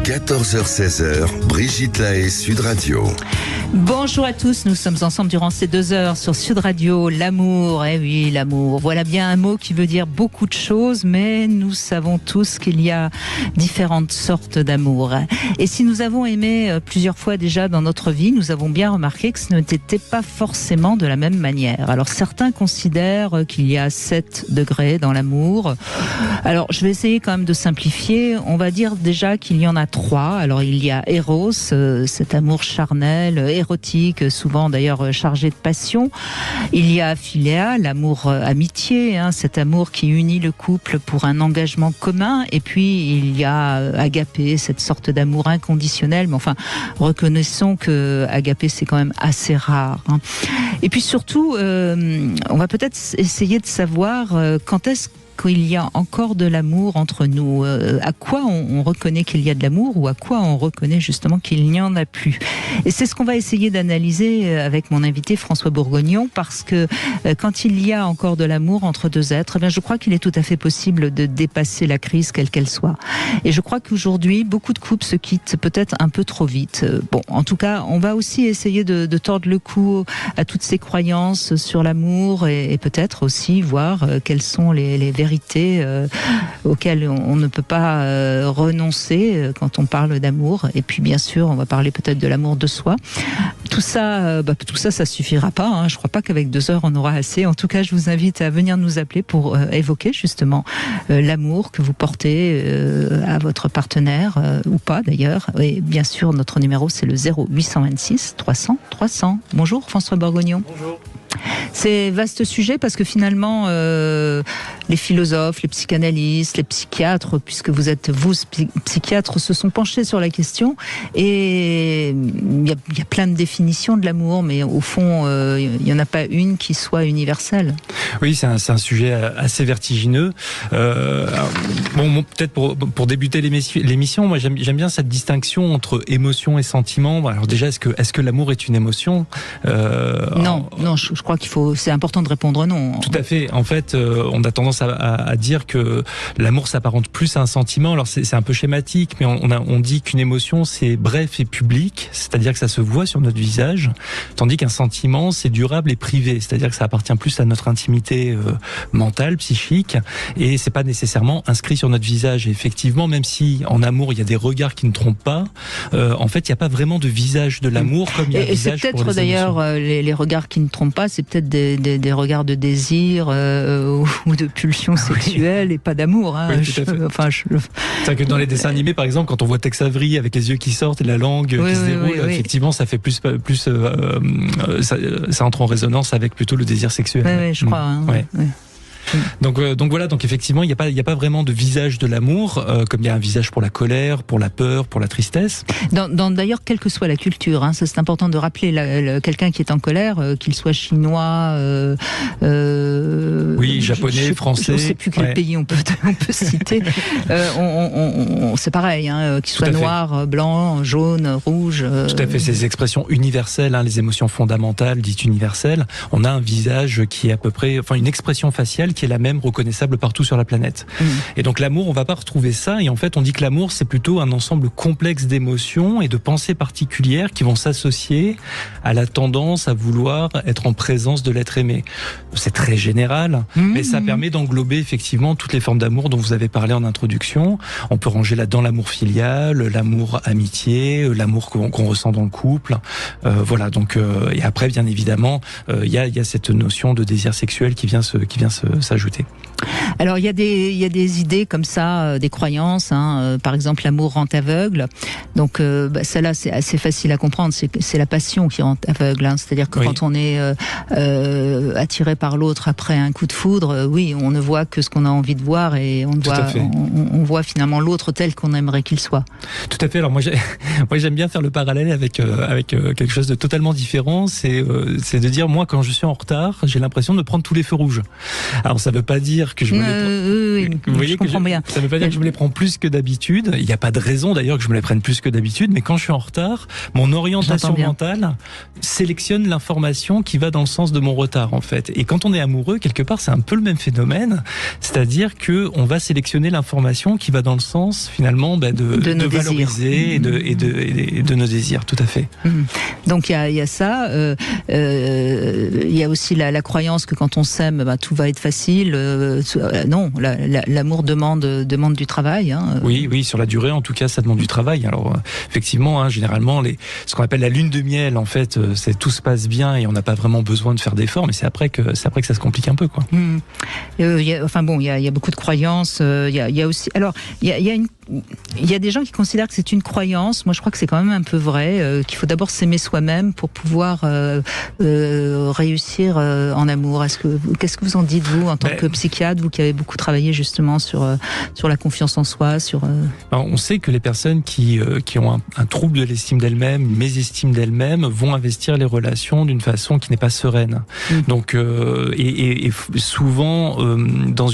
14h-16h, Brigitte Lahaie, Sud Radio. Bonjour à tous, nous sommes ensemble durant ces 2 heures sur Sud Radio. L'amour, eh oui, l'amour. Voilà bien un mot qui veut dire beaucoup de choses, mais nous savons tous qu'il y a différentes sortes d'amour. Et si nous avons aimé plusieurs fois déjà dans notre vie, nous avons bien remarqué que ce n'était pas forcément de la même manière. Alors certains considèrent qu'il y a 7 degrés dans l'amour. Alors je vais essayer quand même de simplifier. On va dire déjà qu'il y en a 3. Alors il y a Eros, cet amour charnel, érotique, souvent d'ailleurs chargé de passion. Il y a Philéa, l'amour amitié, cet amour qui unit le couple pour un engagement commun. Et puis il y a Agapé, cette sorte d'amour inconditionnel. Mais enfin, reconnaissons que Agapé c'est quand même assez rare. Et puis surtout, on va peut-être essayer de savoir quand est-ce qu'il y a encore de l'amour entre nous. À quoi on reconnaît qu'il y a de l'amour ou à quoi on reconnaît justement qu'il n'y en a plus. Et c'est ce qu'on va essayer d'analyser avec mon invité François Bourgognon, parce que quand il y a encore de l'amour entre deux êtres, eh bien je crois qu'il est tout à fait possible de dépasser la crise quelle qu'elle soit. Et je crois qu'aujourd'hui, beaucoup de couples se quittent peut-être un peu trop vite. Bon, en tout cas, on va aussi essayer de tordre le cou à toutes ces croyances sur l'amour et peut-être aussi voir quelles sont les vérités auxquelles on ne peut pas renoncer quand on parle d'amour. Et puis bien sûr, on va parler peut-être de l'amour de soi. Tout ça, ça suffira pas. Je crois pas qu'avec 2 heures on aura assez. En tout cas, je vous invite à venir nous appeler pour évoquer justement l'amour que vous portez à votre partenaire ou pas d'ailleurs. Et bien sûr, notre numéro c'est le 0826 300 300. Bonjour François Bourgognon. Bonjour. C'est vaste sujet parce que finalement, les philosophes, les psychanalystes, les psychiatres, puisque vous êtes psychiatres, se sont penchés sur la question. Et il y a plein de définitions de l'amour, mais au fond, il n'y en a pas une qui soit universelle. Oui, c'est un sujet assez vertigineux. Peut-être pour débuter l'émission, moi j'aime bien cette distinction entre émotion et sentiment. Alors déjà, est-ce que l'amour est une émotion ? Non, je crois c'est important de répondre non. Tout à fait. En fait, on a tendance à dire que l'amour s'apparente plus à un sentiment. Alors c'est un peu schématique, mais on dit qu'une émotion c'est bref et public, c'est-à-dire que ça se voit sur notre visage, tandis qu'un sentiment c'est durable et privé, c'est-à-dire que ça appartient plus à notre intimité mentale, psychique, et c'est pas nécessairement inscrit sur notre visage. Et effectivement, même si en amour il y a des regards qui ne trompent pas, en fait il n'y a pas vraiment de visage de l'amour comme il y a un visage pour les émotions. Et c'est peut-être d'ailleurs les regards qui ne trompent pas, c'est peut-être des regards de désir ou de pulsion sexuelle et pas d'amour. Oui, tout à fait. C'est que dans les dessins animés, par exemple, quand on voit Tex Avery avec les yeux qui sortent et la langue qui se déroule, effectivement, ça fait plus ça entre en résonance avec plutôt le désir sexuel. Oui, je crois. Donc voilà, effectivement, il n'y a pas vraiment de visage de l'amour, comme il y a un visage pour la colère, pour la peur, pour la tristesse. D'ailleurs, quelle que soit la culture, ça c'est important de rappeler, quelqu'un qui est en colère, qu'il soit chinois, japonais, français. Je ne sais plus quel pays on peut citer. C'est pareil, qu'il soit noir, blanc, jaune, rouge. Tout à fait, ces expressions universelles, les émotions fondamentales dites universelles. On a un visage qui est à peu près, une expression faciale qui est la même, reconnaissable partout sur la planète. Et donc l'amour, on va pas retrouver ça, et en fait on dit que l'amour c'est plutôt un ensemble complexe d'émotions et de pensées particulières qui vont s'associer à la tendance à vouloir être en présence de l'être aimé. C'est très général, mais ça permet d'englober effectivement toutes les formes d'amour dont vous avez parlé en introduction. On peut ranger là-dedans l'amour filial, l'amour amitié, l'amour qu'on ressent dans le couple. Et après bien évidemment, il y a cette notion de désir sexuel qui vient s'ajouter. Alors il y a des idées comme ça, des croyances, par exemple l'amour rend aveugle. Donc celle-là c'est assez facile à comprendre, c'est la passion qui rend aveugle, c'est-à-dire que quand on est attiré par l'autre après un coup de foudre, on ne voit que ce qu'on a envie de voir et on voit finalement l'autre tel qu'on aimerait qu'il soit. Tout à fait. Alors moi j'aime bien faire le parallèle avec quelque chose de totalement différent, c'est de dire moi quand je suis en retard, j'ai l'impression de prendre tous les feux rouges. Alors Alors ça veut pas dire que je me les prends... je comprends bien. Ça veut pas dire que je me les prends plus que d'habitude. Il n'y a pas de raison d'ailleurs que je me les prenne plus que d'habitude, mais quand je suis en retard, mon orientation mentale sélectionne l'information qui va dans le sens de mon retard en fait. Et quand on est amoureux, quelque part, c'est un peu le même phénomène, c'est-à-dire que on va sélectionner l'information qui va dans le sens finalement de valoriser et de nos désirs, tout à fait. Donc il y a ça. Il y a aussi la croyance que quand on s'aime, tout va être facile. Non, l'amour demande du travail. Hein. Oui, sur la durée, en tout cas, ça demande du travail. Alors, effectivement, généralement, ce qu'on appelle la lune de miel, en fait, c'est tout se passe bien et on n'a pas vraiment besoin de faire d'efforts, mais c'est après que ça se complique un peu, quoi. Il y a beaucoup de croyances. Il y a aussi, alors, il y a des gens qui considèrent que c'est une croyance. Moi, je crois que c'est quand même un peu vrai, qu'il faut d'abord s'aimer soi-même pour pouvoir réussir en amour. Qu'est-ce que vous en dites, vous, en tant que psychiatre, vous qui avez beaucoup travaillé justement sur la confiance en soi, On sait que les personnes qui ont un trouble de l'estime d'elles-mêmes, une mésestime d'elles-mêmes, vont investir les relations d'une façon qui n'est pas sereine. Donc, et souvent dans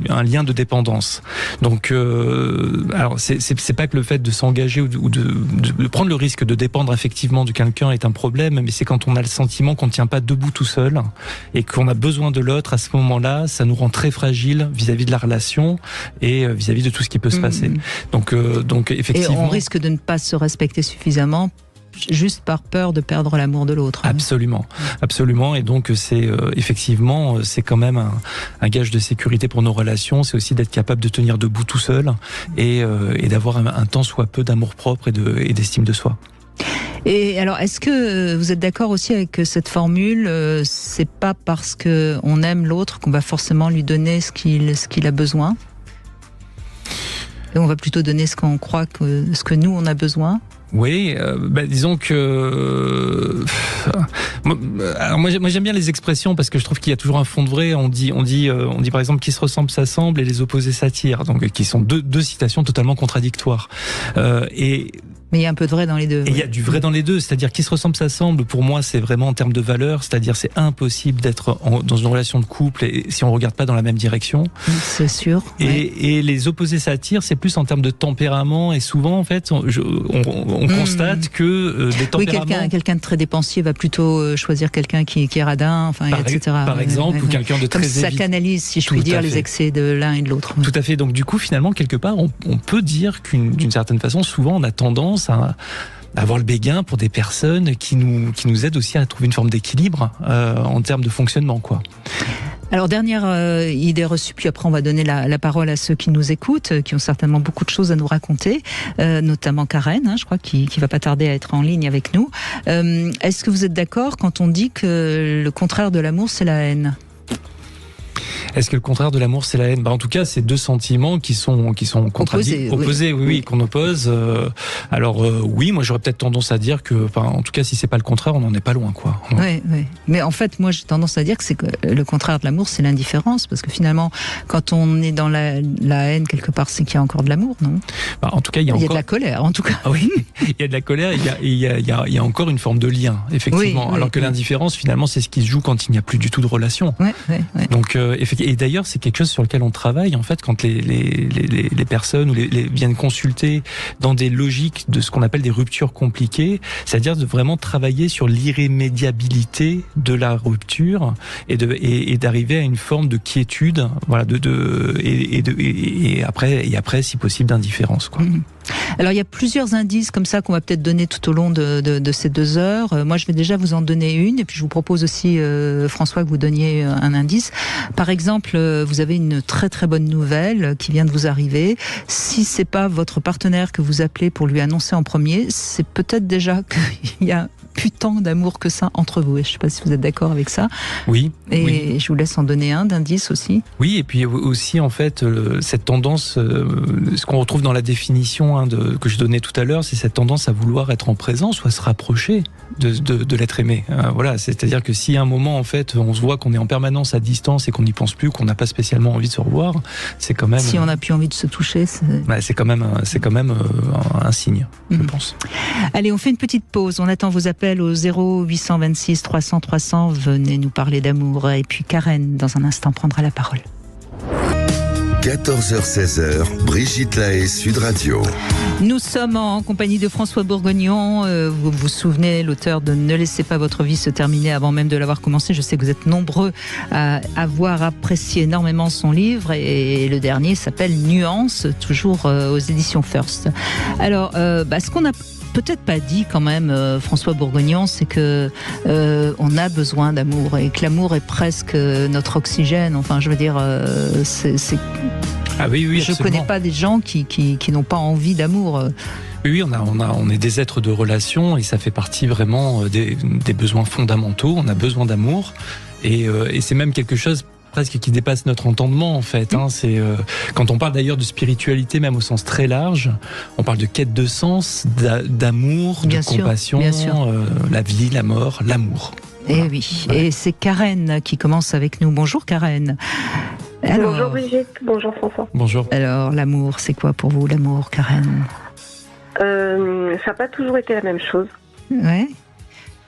un lien de dépendance. Donc, alors c'est pas que le fait de s'engager ou de prendre le risque de dépendre effectivement de quelqu'un est un problème, mais c'est quand on a le sentiment qu'on ne tient pas debout tout seul et qu'on a besoin de l'autre à ce moment-là, ça nous rend très fragile vis-à-vis de la relation et vis-à-vis de tout ce qui peut se passer. Donc effectivement. Et on risque de ne pas se respecter suffisamment juste par peur de perdre l'amour de l'autre. Absolument. Et donc c'est effectivement, c'est quand même un gage de sécurité pour nos relations. C'est aussi d'être capable de tenir debout tout seul et d'avoir un tant soit peu d'amour propre et d'estime de soi. Et alors, est-ce que vous êtes d'accord aussi avec cette formule, c'est pas parce que on aime l'autre qu'on va forcément lui donner ce qu'il a besoin, et on va plutôt donner ce qu'on croit ce que nous on a besoin? Oui, disons que moi j'aime bien les expressions parce que je trouve qu'il y a toujours un fond de vrai. On dit par exemple qui se ressemble s'assemble et les opposés s'attirent, donc qui sont deux citations totalement contradictoires. Mais il y a un peu de vrai dans les deux. Et il y a du vrai dans les deux, c'est-à-dire qui se ressemble s'assemble, pour moi c'est vraiment en termes de valeur, c'est-à-dire c'est impossible d'être dans une relation de couple et si on regarde pas dans la même direction. C'est sûr. Et les opposés s'attirent, c'est plus en termes de tempérament et souvent en fait on constate que des tempéraments... Oui, quelqu'un de très dépensier va plutôt choisir quelqu'un qui est radin, etc. Par exemple, ou quelqu'un de très évident. Ça canalise, si je puis dire, les excès de l'un et de l'autre. Tout à fait, donc du coup finalement quelque part on peut dire d'une certaine façon, souvent on a tendance à avoir le béguin pour des personnes qui nous aident aussi à trouver une forme d'équilibre en termes de fonctionnement, quoi. Alors, dernière idée reçue, puis après on va donner la parole à ceux qui nous écoutent, qui ont certainement beaucoup de choses à nous raconter, notamment Karen, je crois, qui va pas tarder à être en ligne avec nous. Est-ce que vous êtes d'accord quand on dit que le contraire de l'amour, c'est la haine ? Est-ce que le contraire de l'amour, c'est la haine ? En tout cas, c'est deux sentiments qui sont opposés, oui, qu'on oppose. Oui, moi j'aurais peut-être tendance à dire que, en tout cas, si c'est pas le contraire, on n'en est pas loin, quoi. Oui. Mais en fait, moi j'ai tendance à dire que le contraire de l'amour, c'est l'indifférence, parce que finalement, quand on est dans la haine quelque part, c'est qu'il y a encore de l'amour, non ? En tout cas, il y a de la colère, en tout cas. Oui, il y a de la colère, il y a encore une forme de lien, effectivement. Alors que l'indifférence, finalement, c'est ce qui se joue quand il n'y a plus du tout de relation. Oui. Donc, et d'ailleurs, c'est quelque chose sur lequel on travaille, en fait, quand les personnes viennent consulter dans des logiques de ce qu'on appelle des ruptures compliquées, c'est-à-dire de vraiment travailler sur l'irrémédiabilité de la rupture et d'arriver à une forme de quiétude, voilà, et après, si possible, d'indifférence, quoi. Alors il y a plusieurs indices comme ça qu'on va peut-être donner tout au long de ces 2 heures. Moi je vais déjà vous en donner une et puis je vous propose aussi François que vous donniez un indice. Par exemple, vous avez une très très bonne nouvelle qui vient de vous arriver. Si c'est pas votre partenaire que vous appelez pour lui annoncer en premier, c'est peut-être déjà qu'il y a plus tant d'amour que ça entre vous. Et je ne sais pas si vous êtes d'accord avec ça. Oui. Et je vous laisse en donner un d'indice aussi. Oui, et puis aussi en fait cette tendance, ce qu'on retrouve dans la définition l'expression que je donnais tout à l'heure, c'est cette tendance à vouloir être en présence ou à se rapprocher de l'être aimé. Voilà, c'est-à-dire que si à un moment, en fait, on se voit qu'on est en permanence à distance et qu'on n'y pense plus, qu'on n'a pas spécialement envie de se revoir, c'est quand même... Si on n'a plus envie de se toucher, c'est quand même un signe, je pense. Allez, on fait une petite pause. On attend vos appels au 0826 300 300. Venez nous parler d'amour. Et puis Karen, dans un instant, prendra la parole. 14h-16h, Brigitte Lahaie, Sud Radio. Nous sommes en compagnie de François Bourgognon. Vous vous souvenez, l'auteur de Ne laissez pas votre vie se terminer avant même de l'avoir commencé. Je sais que vous êtes nombreux à avoir apprécié énormément son livre. Et le dernier s'appelle Nuance, toujours aux éditions First. Alors, ce qu'on a peut-être pas dit quand même, François Bourgognon, c'est que on a besoin d'amour et que l'amour est presque notre oxygène. Enfin, je veux dire, Ah oui, je connais pas des gens qui n'ont pas envie d'amour. Oui, on est des êtres de relation et ça fait partie vraiment des besoins fondamentaux. On a besoin d'amour et c'est même quelque chose presque qui dépasse notre entendement en fait. C'est quand on parle d'ailleurs de spiritualité, même au sens très large, on parle de quête de sens, d'amour, de compassion, la vie, la mort, l'amour. Et oui, et c'est Karen qui commence avec nous. Bonjour Karen. Alors, bonjour Brigitte, bonjour François. Bonjour. Alors l'amour, c'est quoi pour vous l'amour, Karen? Ça n'a pas toujours été la même chose. Ouais.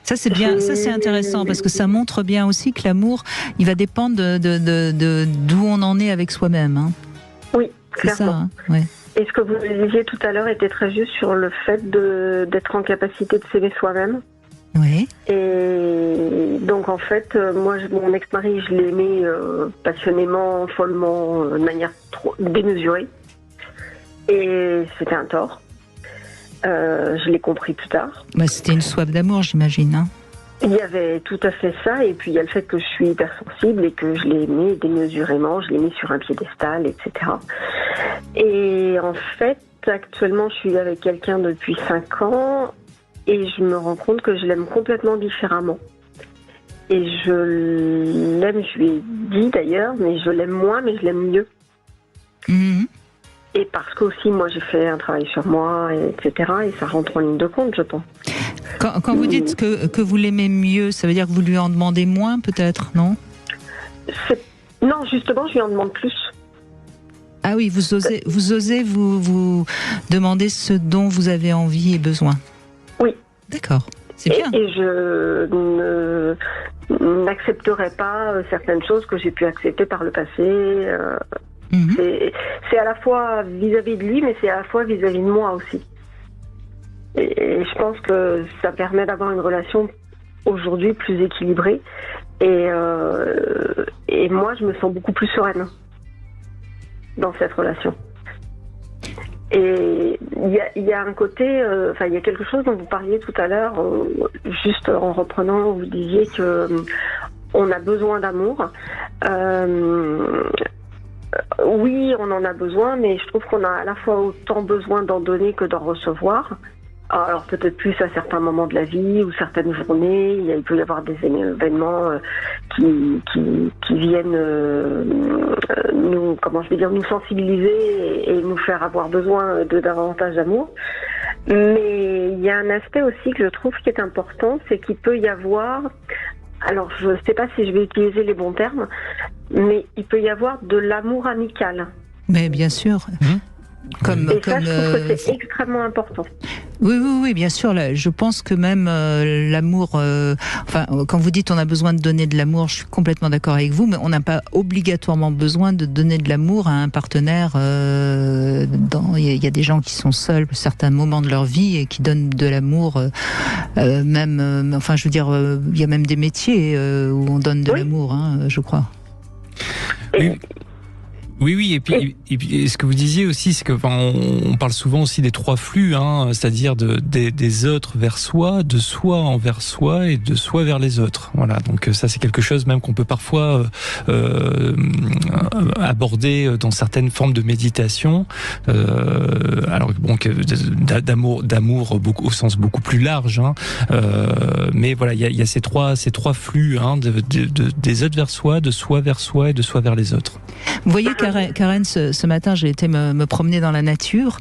Ça c'est bien, ça c'est intéressant parce que ça montre bien aussi que l'amour, il va dépendre de d'où on en est avec soi-même. Hein. Oui, clairement. C'est ça. Hein, ouais. Et ce que vous disiez tout à l'heure était très juste sur le fait d'être en capacité de s'aimer soi-même. Oui. Et donc en fait, moi, mon ex-mari, je l'aimais passionnément, follement, de manière trop démesurée. Et c'était un tort. Je l'ai compris plus tard. C'était une soif d'amour, j'imagine. Hein. Il y avait tout à fait ça, et puis il y a le fait que je suis hypersensible et que je l'ai aimé démesurément, je l'ai mis sur un piédestal, etc. Et en fait, actuellement, je suis avec quelqu'un depuis 5 ans, et je me rends compte que je l'aime complètement différemment. Et je l'aime, je lui ai dit d'ailleurs, mais je l'aime moins, mais je l'aime mieux. Mmh. Et parce qu'aussi, moi, j'ai fait un travail sur moi, etc. Et ça rentre en ligne de compte, je pense. Quand vous dites que vous l'aimez mieux, ça veut dire que vous lui en demandez moins, peut-être, non ? Non, justement, je lui en demande plus. Ah oui, vous osez vous demander ce dont vous avez envie et besoin. Oui. D'accord, c'est bien. Et je n'accepterai pas certaines choses que j'ai pu accepter par le passé. C'est à la fois vis-à-vis de lui, mais c'est à la fois vis-à-vis de moi aussi. Et je pense que ça permet d'avoir une relation aujourd'hui plus équilibrée. Et moi, je me sens beaucoup plus sereine dans cette relation. Et il y a un côté, il y a quelque chose dont vous parliez tout à l'heure, juste en reprenant, vous disiez que on a besoin d'amour. Oui, on en a besoin, mais je trouve qu'on a à la fois autant besoin d'en donner que d'en recevoir. Alors peut-être plus à certains moments de la vie ou certaines journées, il peut y avoir des événements qui viennent nous sensibiliser et nous faire avoir besoin de davantage d'amour. Mais il y a un aspect aussi que je trouve qui est important, c'est qu'il peut y avoir, alors je ne sais pas si je vais utiliser les bons termes, mais il peut y avoir de l'amour amical. Mais bien sûr. Je trouve que c'est extrêmement important. Oui, bien sûr. Là, je pense que même l'amour... quand vous dites on a besoin de donner de l'amour, je suis complètement d'accord avec vous, mais on n'a pas obligatoirement besoin de donner de l'amour à un partenaire. Il y a des gens qui sont seuls à certains moments de leur vie et qui donnent de l'amour. Il y a même des métiers où on donne de l'amour, je crois. Oui, et puis ce que vous disiez aussi, c'est que on parle souvent aussi des 3 flux, c'est-à-dire des autres vers soi, de soi envers soi et de soi vers les autres. Voilà, donc ça c'est quelque chose même qu'on peut parfois aborder dans certaines formes de méditation. Alors d'amour beaucoup, au sens beaucoup plus large, mais voilà, il y a ces trois flux, des autres vers soi, de soi vers soi et de soi vers les autres. Vous voyez, Karen, ce matin, j'ai été me promener dans la nature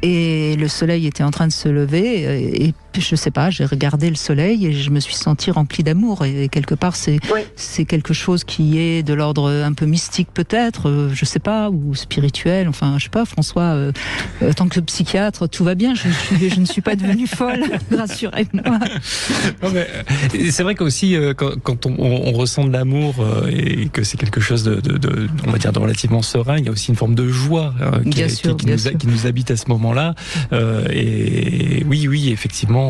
Et le soleil était en train de se lever et je sais pas, j'ai regardé le soleil et je me suis sentie remplie d'amour. Et quelque part, c'est quelque chose qui est de l'ordre un peu mystique peut-être, je sais pas, ou spirituel. Enfin, je sais pas, François, en tant que psychiatre, tout va bien. Je ne suis pas devenue folle, rassurez-moi. Non, mais c'est vrai qu'aussi, quand on ressent de l'amour et que c'est quelque chose on va dire, de relativement serein, il y a aussi une forme de joie qui nous habite à ce moment-là. Et oui, effectivement,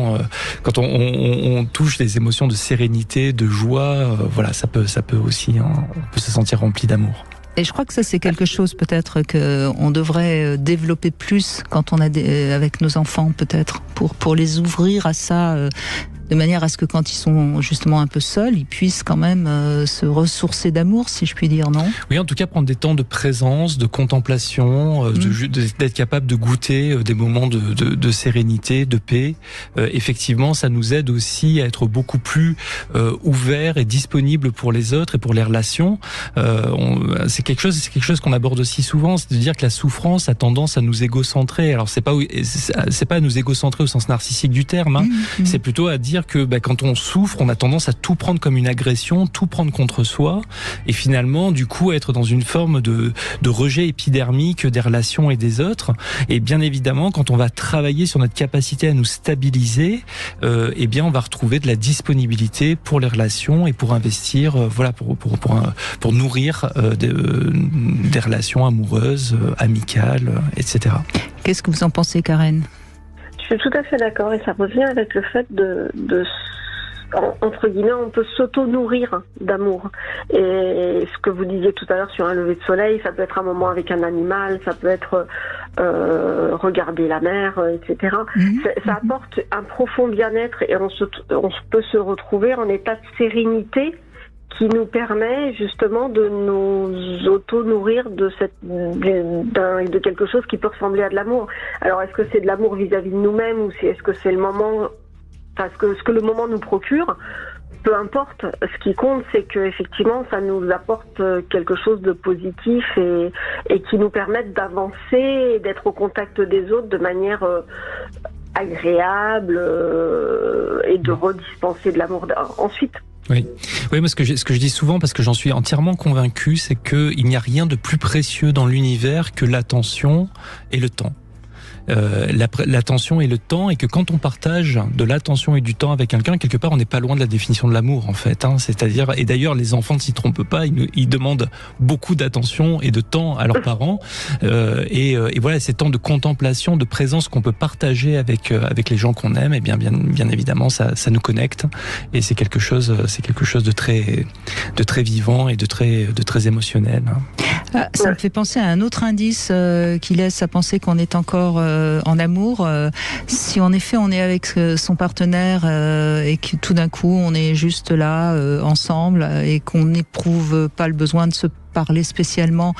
quand on touche des émotions de sérénité, de joie, voilà, ça peut aussi, on peut se sentir rempli d'amour. Et je crois que ça, c'est quelque chose peut-être qu'on devrait développer plus quand on a avec nos enfants, peut-être, pour les ouvrir à ça, de manière à ce que quand ils sont justement un peu seuls, ils puissent quand même se ressourcer d'amour, si je puis dire, non ? Oui, en tout cas, prendre des temps de présence, de contemplation, d'être capable de goûter des moments de sérénité, de paix. Effectivement, ça nous aide aussi à être beaucoup plus ouverts et disponibles pour les autres et pour les relations. C'est quelque chose qu'on aborde aussi souvent, c'est de dire que la souffrance a tendance à nous égocentrer. Alors c'est pas à nous égocentrer au sens narcissique du terme, c'est plutôt à dire que quand on souffre, on a tendance à tout prendre comme une agression, tout prendre contre soi, et finalement, du coup, être dans une forme de rejet épidermique des relations et des autres. Et bien évidemment, quand on va travailler sur notre capacité à nous stabiliser, eh bien, on va retrouver de la disponibilité pour les relations et pour investir, pour nourrir des relations amoureuses, amicales, etc. Qu'est-ce que vous en pensez, Karen ? Je suis tout à fait d'accord, et ça revient avec le fait de entre guillemets, on peut s'auto-nourrir d'amour. Et ce que vous disiez tout à l'heure sur un lever de soleil, ça peut être un moment avec un animal, ça peut être regarder la mer, etc. Ça apporte un profond bien-être et on peut se retrouver en état de sérénité qui nous permet justement de nous auto-nourrir de quelque chose qui peut ressembler à de l'amour. Alors est-ce que c'est de l'amour vis-à-vis de nous-mêmes ou est-ce que c'est le moment, ce que le moment nous procure? Peu importe. Ce qui compte, c'est que effectivement, ça nous apporte quelque chose de positif et qui nous permette d'avancer et d'être au contact des autres de manière agréable et de redispenser de l'amour. Ensuite. Oui, moi ce que je dis souvent, parce que j'en suis entièrement convaincu, c'est qu'il n'y a rien de plus précieux dans l'univers que l'attention et le temps. L'attention et le temps, et que quand on partage de l'attention et du temps avec quelqu'un, quelque part on n'est pas loin de la définition de l'amour en fait, c'est-à-dire, et d'ailleurs les enfants ne s'y trompent pas, ils demandent beaucoup d'attention et de temps à leurs parents, et voilà, ces temps de contemplation, de présence qu'on peut partager avec les gens qu'on aime, et bien évidemment ça nous connecte, et c'est quelque chose de très vivant et de très émotionnel. Ça me fait penser à un autre indice qui laisse à penser qu'on est encore en amour. Si en effet on est avec son partenaire et que tout d'un coup on est juste là ensemble et qu'on n'éprouve pas le besoin de se parler spécialement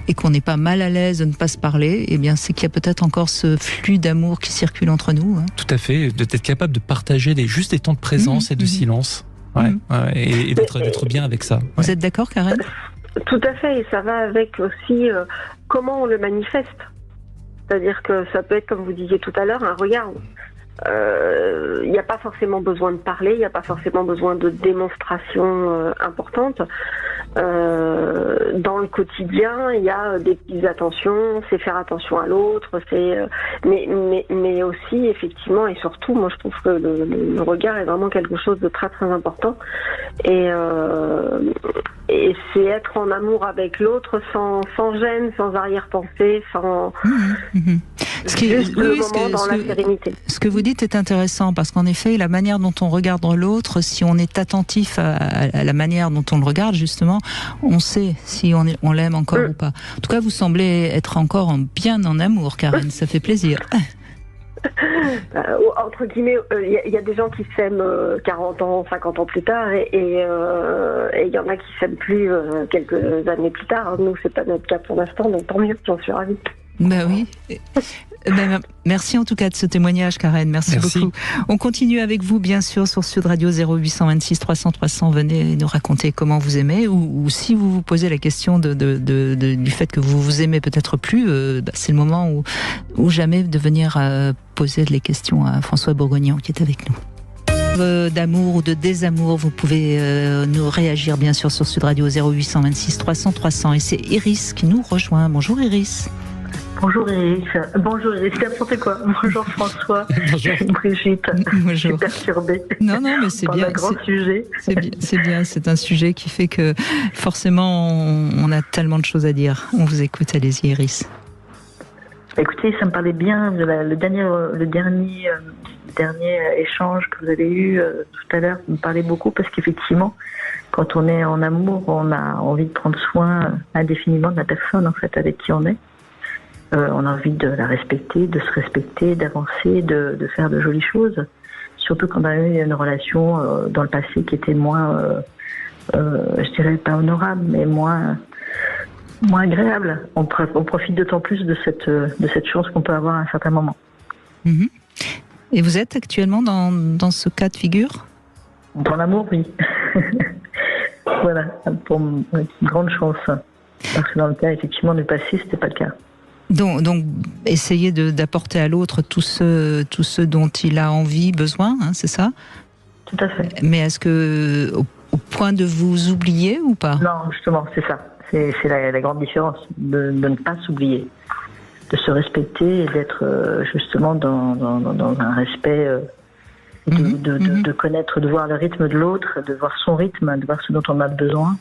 et qu'on n'est pas mal à l'aise de ne pas se parler, eh bien c'est qu'il y a peut-être encore ce flux d'amour qui circule entre nous. Tout à fait, d'être capable de partager juste des temps de présence et de silence, et d'être bien avec ça. Vous êtes d'accord, Karen ? Tout à fait, et ça va avec aussi comment on le manifeste. C'est-à-dire que ça peut être, comme vous disiez tout à l'heure, un regard. Il n'y a pas forcément besoin de parler, il n'y a pas forcément besoin de démonstration importante. Dans le quotidien, il y a des petites attentions, c'est faire attention à l'autre, mais aussi effectivement et surtout, moi je trouve que le regard est vraiment quelque chose de très très important. Et c'est être en amour avec l'autre sans gêne, sans arrière-pensée, sans la sérénité. Ce que vous dites est intéressant parce qu'en effet, la manière dont on regarde l'autre, si on est attentif à la manière dont on le regarde, justement, on sait si on l'aime encore ou pas. En tout cas, vous semblez être encore bien en amour, Karen, ça fait plaisir. Entre guillemets, il y a des gens qui s'aiment 40 ans, 50 ans plus tard, et il y en a qui s'aiment plus quelques années plus tard. Nous, c'est pas notre cas pour l'instant, donc tant mieux, j'en suis ravie. Ben oui. Merci en tout cas de ce témoignage, Karen. Merci beaucoup. On continue avec vous, bien sûr, sur Sud Radio 0826 300 300. Venez nous raconter comment vous aimez, ou si vous vous posez la question du fait que vous vous aimez peut-être plus, c'est le moment ou jamais de venir poser les questions à François Bourgognon qui est avec nous. D'amour ou de désamour, vous pouvez nous réagir bien sûr sur Sud Radio 0826 300 300. Et c'est Iris qui nous rejoint. Bonjour Iris. Bonjour Iris. Bonjour Iris, n'importe quoi. Bonjour François. Bonjour Brigitte. Bonjour. Je suis perturbée. Non, mais c'est bien. Un grand sujet. C'est bien. C'est un sujet qui fait que forcément on a tellement de choses à dire. On vous écoute. Allez-y Iris. Écoutez, ça me parlait bien de le dernier échange que vous avez eu tout à l'heure. Ça me parlait beaucoup parce qu'effectivement, quand on est en amour, on a envie de prendre soin indéfiniment de la personne en fait avec qui on est. On a envie de la respecter, de se respecter, d'avancer, de faire de jolies choses. Surtout quand on a eu une relation dans le passé qui était moins, je dirais pas honorable, mais moins agréable. On profite d'autant plus de cette chance qu'on peut avoir à un certain moment. Mmh. Et vous êtes actuellement dans ce cas de figure ? Dans l'amour, oui. Voilà, pour une grande chance. Parce que dans le cas, effectivement, du passé, c'était pas le cas. Donc essayer d'apporter à l'autre tout ce dont il a envie, besoin, hein, c'est ça ? Tout à fait. Mais est-ce que au point de vous oublier ou pas ? Non, justement, c'est ça. C'est la grande différence, de ne pas s'oublier, de se respecter et d'être justement dans un respect, de connaître, de voir le rythme de l'autre, de voir son rythme, de voir ce dont on a besoin.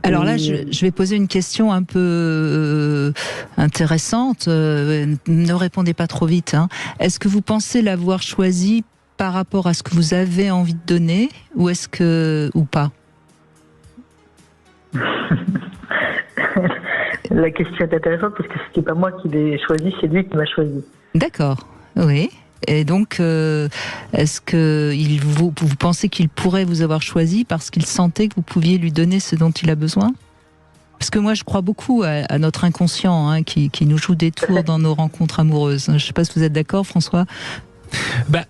Alors là, je vais poser une question un peu intéressante. Ne répondez pas trop vite. Hein. Est-ce que vous pensez l'avoir choisi par rapport à ce que vous avez envie de donner, ou pas ? La question est intéressante parce que c'était pas moi qui l'ai choisi, c'est lui qui m'a choisi. D'accord, oui. Et donc, est-ce que vous pensez qu'il pourrait vous avoir choisi parce qu'il sentait que vous pouviez lui donner ce dont il a besoin ? Parce que moi, je crois beaucoup à notre inconscient, hein, qui nous joue des tours dans nos rencontres amoureuses. Je ne sais pas si vous êtes d'accord, François ?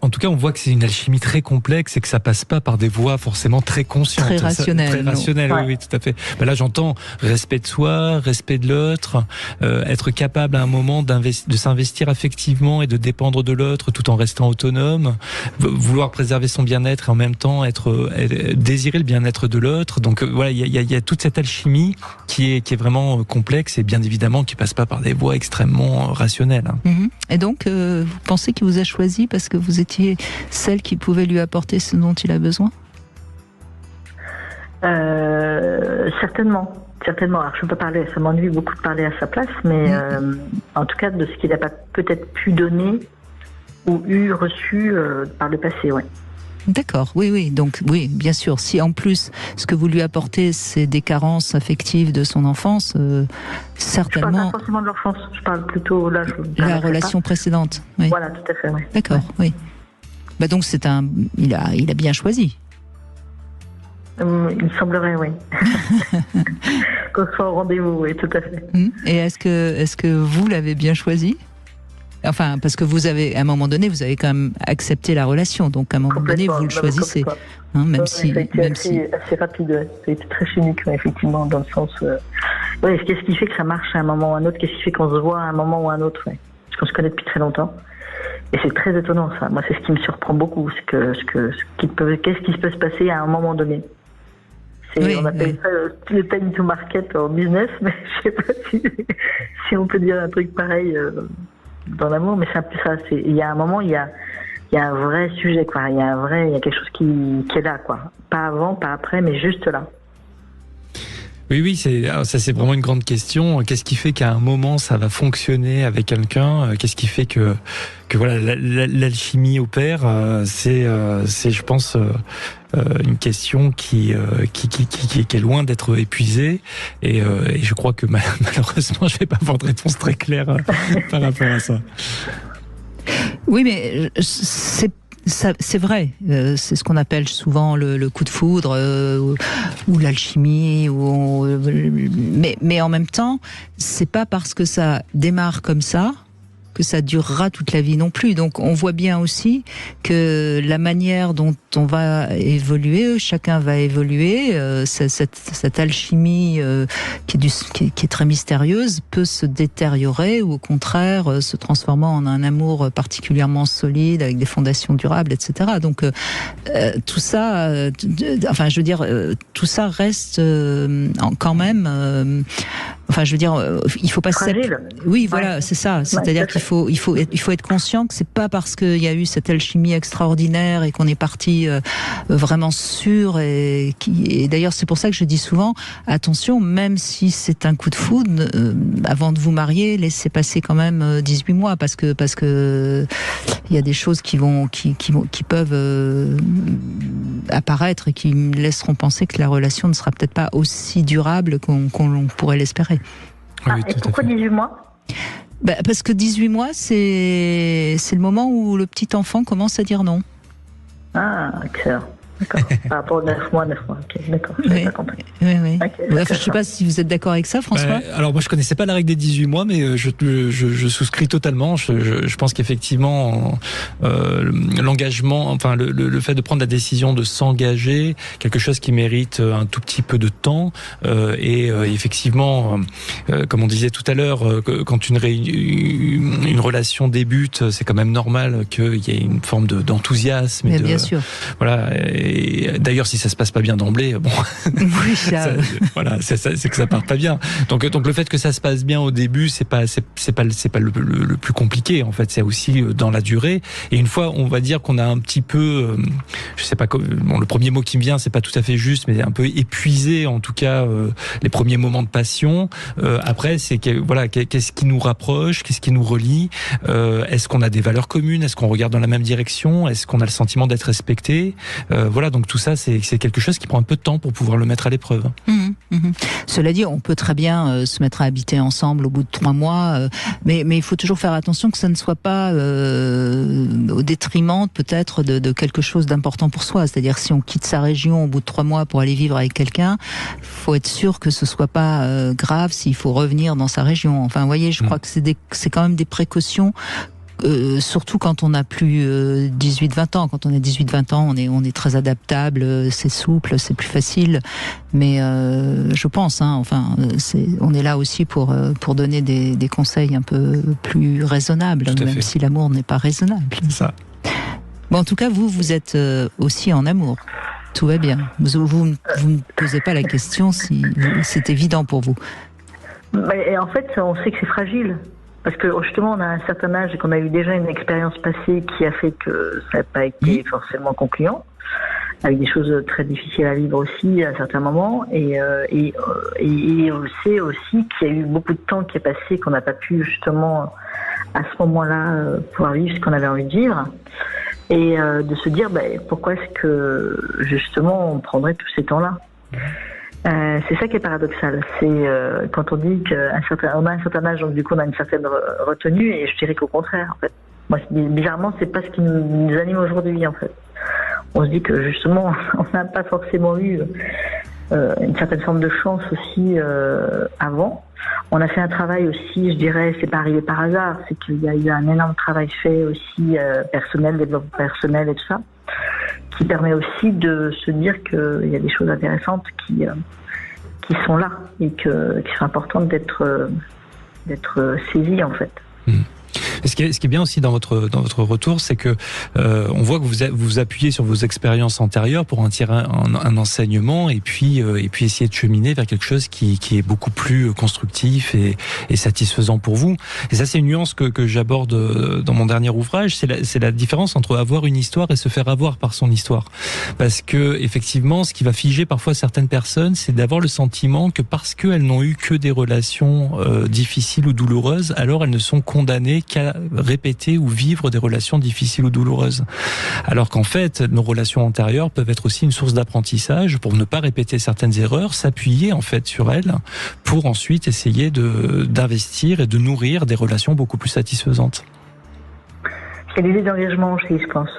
En tout cas, on voit que c'est une alchimie très complexe et que ça passe pas par des voies forcément très conscientes. Très rationnelles. Très rationnelles, oui, tout à fait. Là, j'entends respect de soi, respect de l'autre, être capable à un moment de s'investir affectivement et de dépendre de l'autre tout en restant autonome, vouloir préserver son bien-être et en même temps désirer le bien-être de l'autre. Donc voilà, il y a toute cette alchimie qui est vraiment complexe et bien évidemment qui passe pas par des voies extrêmement rationnelles. Mmh. Et donc, vous pensez qu'il vous a choisi parce que vous étiez celle qui pouvait lui apporter ce dont il a besoin ? Certainement. Alors, je ne peux pas parler, ça m'ennuie beaucoup de parler à sa place, mais en tout cas, de ce qu'il n'a pas peut-être pu donner ou reçu par le passé, oui. D'accord, oui. Donc, oui, bien sûr. Si en plus, ce que vous lui apportez, c'est des carences affectives de son enfance, certainement. Je parle pas forcément de l'enfance. Je parle plutôt la relation précédente. Oui. Voilà, tout à fait. Oui. D'accord, oui. Donc il a bien choisi. Il me semblerait, oui. Qu'on soit au rendez-vous, oui, tout à fait. Et est-ce que vous l'avez bien choisi ? Enfin, parce que à un moment donné, vous avez quand même accepté la relation, donc à un moment donné, vous le choisissez, hein, même si. Assez rapide, ça a été très chimique, effectivement, dans le sens. Qu'est-ce qui fait que ça marche à un moment ou à un autre ? Qu'est-ce qui fait qu'on se voit à un moment ou à un autre ? Parce qu'on se connaît depuis très longtemps, et c'est très étonnant, ça. Moi, c'est ce qui me surprend beaucoup, qu'est-ce qui peut se passer à un moment donné. On appelle ça le time to market en business, mais je sais pas si on peut dire un truc pareil. Dans l'amour, mais c'est un peu ça. Il y a un moment, il y a un vrai sujet, quoi. Il y a quelque chose qui est là, quoi. Pas avant, pas après, mais juste là. Oui, c'est vraiment une grande question. Qu'est-ce qui fait qu'à un moment ça va fonctionner avec quelqu'un ? Qu'est-ce qui fait que voilà l'alchimie opère ? C'est je pense une question qui est loin d'être épuisée et je crois que malheureusement je vais pas avoir de réponse très claire par rapport à ça. Oui, mais c'est vrai, c'est ce qu'on appelle souvent le coup de foudre ou l'alchimie. Mais en même temps, c'est pas parce que ça démarre comme ça que ça durera toute la vie non plus. Donc on voit bien aussi que la manière dont on va évoluer, chacun va évoluer, cette alchimie qui est très mystérieuse peut se détériorer ou au contraire se transformant en un amour particulièrement solide avec des fondations durables, etc. Donc tout ça, tout ça reste quand même. Il faut pas fragile. Oui, voilà, c'est ça. C'est-à-dire qu'il faut être conscient que c'est pas parce qu'il y a eu cette alchimie extraordinaire et qu'on est parti vraiment sûr et d'ailleurs c'est pour ça que je dis souvent attention, même si c'est un coup de foudre, avant de vous marier, laissez passer quand même 18 mois parce que il y a des choses qui peuvent apparaître et qui me laisseront penser que la relation ne sera peut-être pas aussi durable qu'on pourrait l'espérer. Oui, et pourquoi 18 mois ? Parce que 18 mois, c'est le moment où le petit enfant commence à dire non. Ah, excellent. D'accord. Par rapport aux 9 mois. Ok, d'accord. J'avais pas compris. Oui. Okay, je ne sais pas si vous êtes d'accord avec ça, François. Alors moi, je connaissais pas la règle des 18 mois, mais je souscris totalement. Je pense qu'effectivement, l'engagement, enfin le fait de prendre la décision de s'engager, quelque chose qui mérite un tout petit peu de temps, et effectivement, comme on disait tout à l'heure, quand une relation débute, c'est quand même normal qu'il y ait une forme d'enthousiasme. Mais bien sûr. Voilà. Et d'ailleurs, si ça se passe pas bien d'emblée, bon, oui, c'est que ça part pas bien. Donc le fait que ça se passe bien au début, c'est pas le plus compliqué. En fait, c'est aussi dans la durée. Et une fois, on va dire qu'on a un petit peu, je sais pas, le premier mot qui me vient, c'est pas tout à fait juste, mais un peu épuisé, en tout cas, les premiers moments de passion. Après, c'est qu'est-ce qui nous rapproche, qu'est-ce qui nous relie. Est-ce qu'on a des valeurs communes? Est-ce qu'on regarde dans la même direction? Est-ce qu'on a le sentiment d'être respecté? Voilà, donc tout ça, c'est quelque chose qui prend un peu de temps pour pouvoir le mettre à l'épreuve. Cela dit, on peut très bien se mettre à habiter ensemble au bout de 3 mois, mais il faut toujours faire attention que ça ne soit pas au détriment peut-être de quelque chose d'important pour soi. C'est-à-dire si on quitte sa région au bout de 3 mois pour aller vivre avec quelqu'un, faut être sûr que ce soit pas grave s'il faut revenir dans sa région. Enfin, vous voyez, je crois que c'est quand même des précautions. Surtout quand on n'a plus 18-20 ans. Quand on a 18-20 ans, on est très adaptable, c'est souple, c'est plus facile. Mais je pense, on est là aussi pour donner des conseils un peu plus raisonnables, même si l'amour n'est pas raisonnable. C'est ça. Bon, en tout cas, vous êtes aussi en amour. Tout va bien. Vous ne posez pas la question si c'est évident pour vous. Et en fait, on sait que c'est fragile. Parce que justement, on a un certain âge et qu'on a eu déjà une expérience passée qui a fait que ça n'a pas été forcément concluant, avec des choses très difficiles à vivre aussi à certains moments. Et on sait aussi qu'il y a eu beaucoup de temps qui est passé, qu'on n'a pas pu justement à ce moment-là pouvoir vivre ce qu'on avait envie de vivre. Et de se dire pourquoi est-ce que justement on prendrait tous ces temps-là. C'est ça qui est paradoxal. C'est quand on dit qu'on a un certain âge, donc du coup on a une certaine retenue, et je dirais qu'au contraire, en fait. Moi, bizarrement, c'est pas ce qui nous anime aujourd'hui, en fait. On se dit que justement, on n'a pas forcément eu une certaine forme de chance aussi avant. On a fait un travail aussi, je dirais, c'est pas arrivé par hasard, c'est qu'il y a eu un énorme travail fait aussi personnel, développement personnel et tout ça, qui permet aussi de se dire qu'il y a des choses intéressantes qui sont là et qui sont importantes d'être saisies en fait. Ce qui est bien aussi dans votre retour, c'est que on voit que vous appuyez sur vos expériences antérieures pour en tirer un enseignement et puis essayer de cheminer vers quelque chose qui est beaucoup plus constructif et satisfaisant pour vous. Et ça, c'est une nuance que j'aborde dans mon dernier ouvrage. C'est la différence entre avoir une histoire et se faire avoir par son histoire. Parce que effectivement, ce qui va figer parfois certaines personnes, c'est d'avoir le sentiment que parce qu'elles n'ont eu que des relations difficiles ou douloureuses, alors elles ne sont condamnées qu'à répéter ou vivre des relations difficiles ou douloureuses. Alors qu'en fait, nos relations antérieures peuvent être aussi une source d'apprentissage pour ne pas répéter certaines erreurs, s'appuyer en fait sur elles pour ensuite essayer d'investir et de nourrir des relations beaucoup plus satisfaisantes. Il y a l'idée d'engagement aussi, je pense.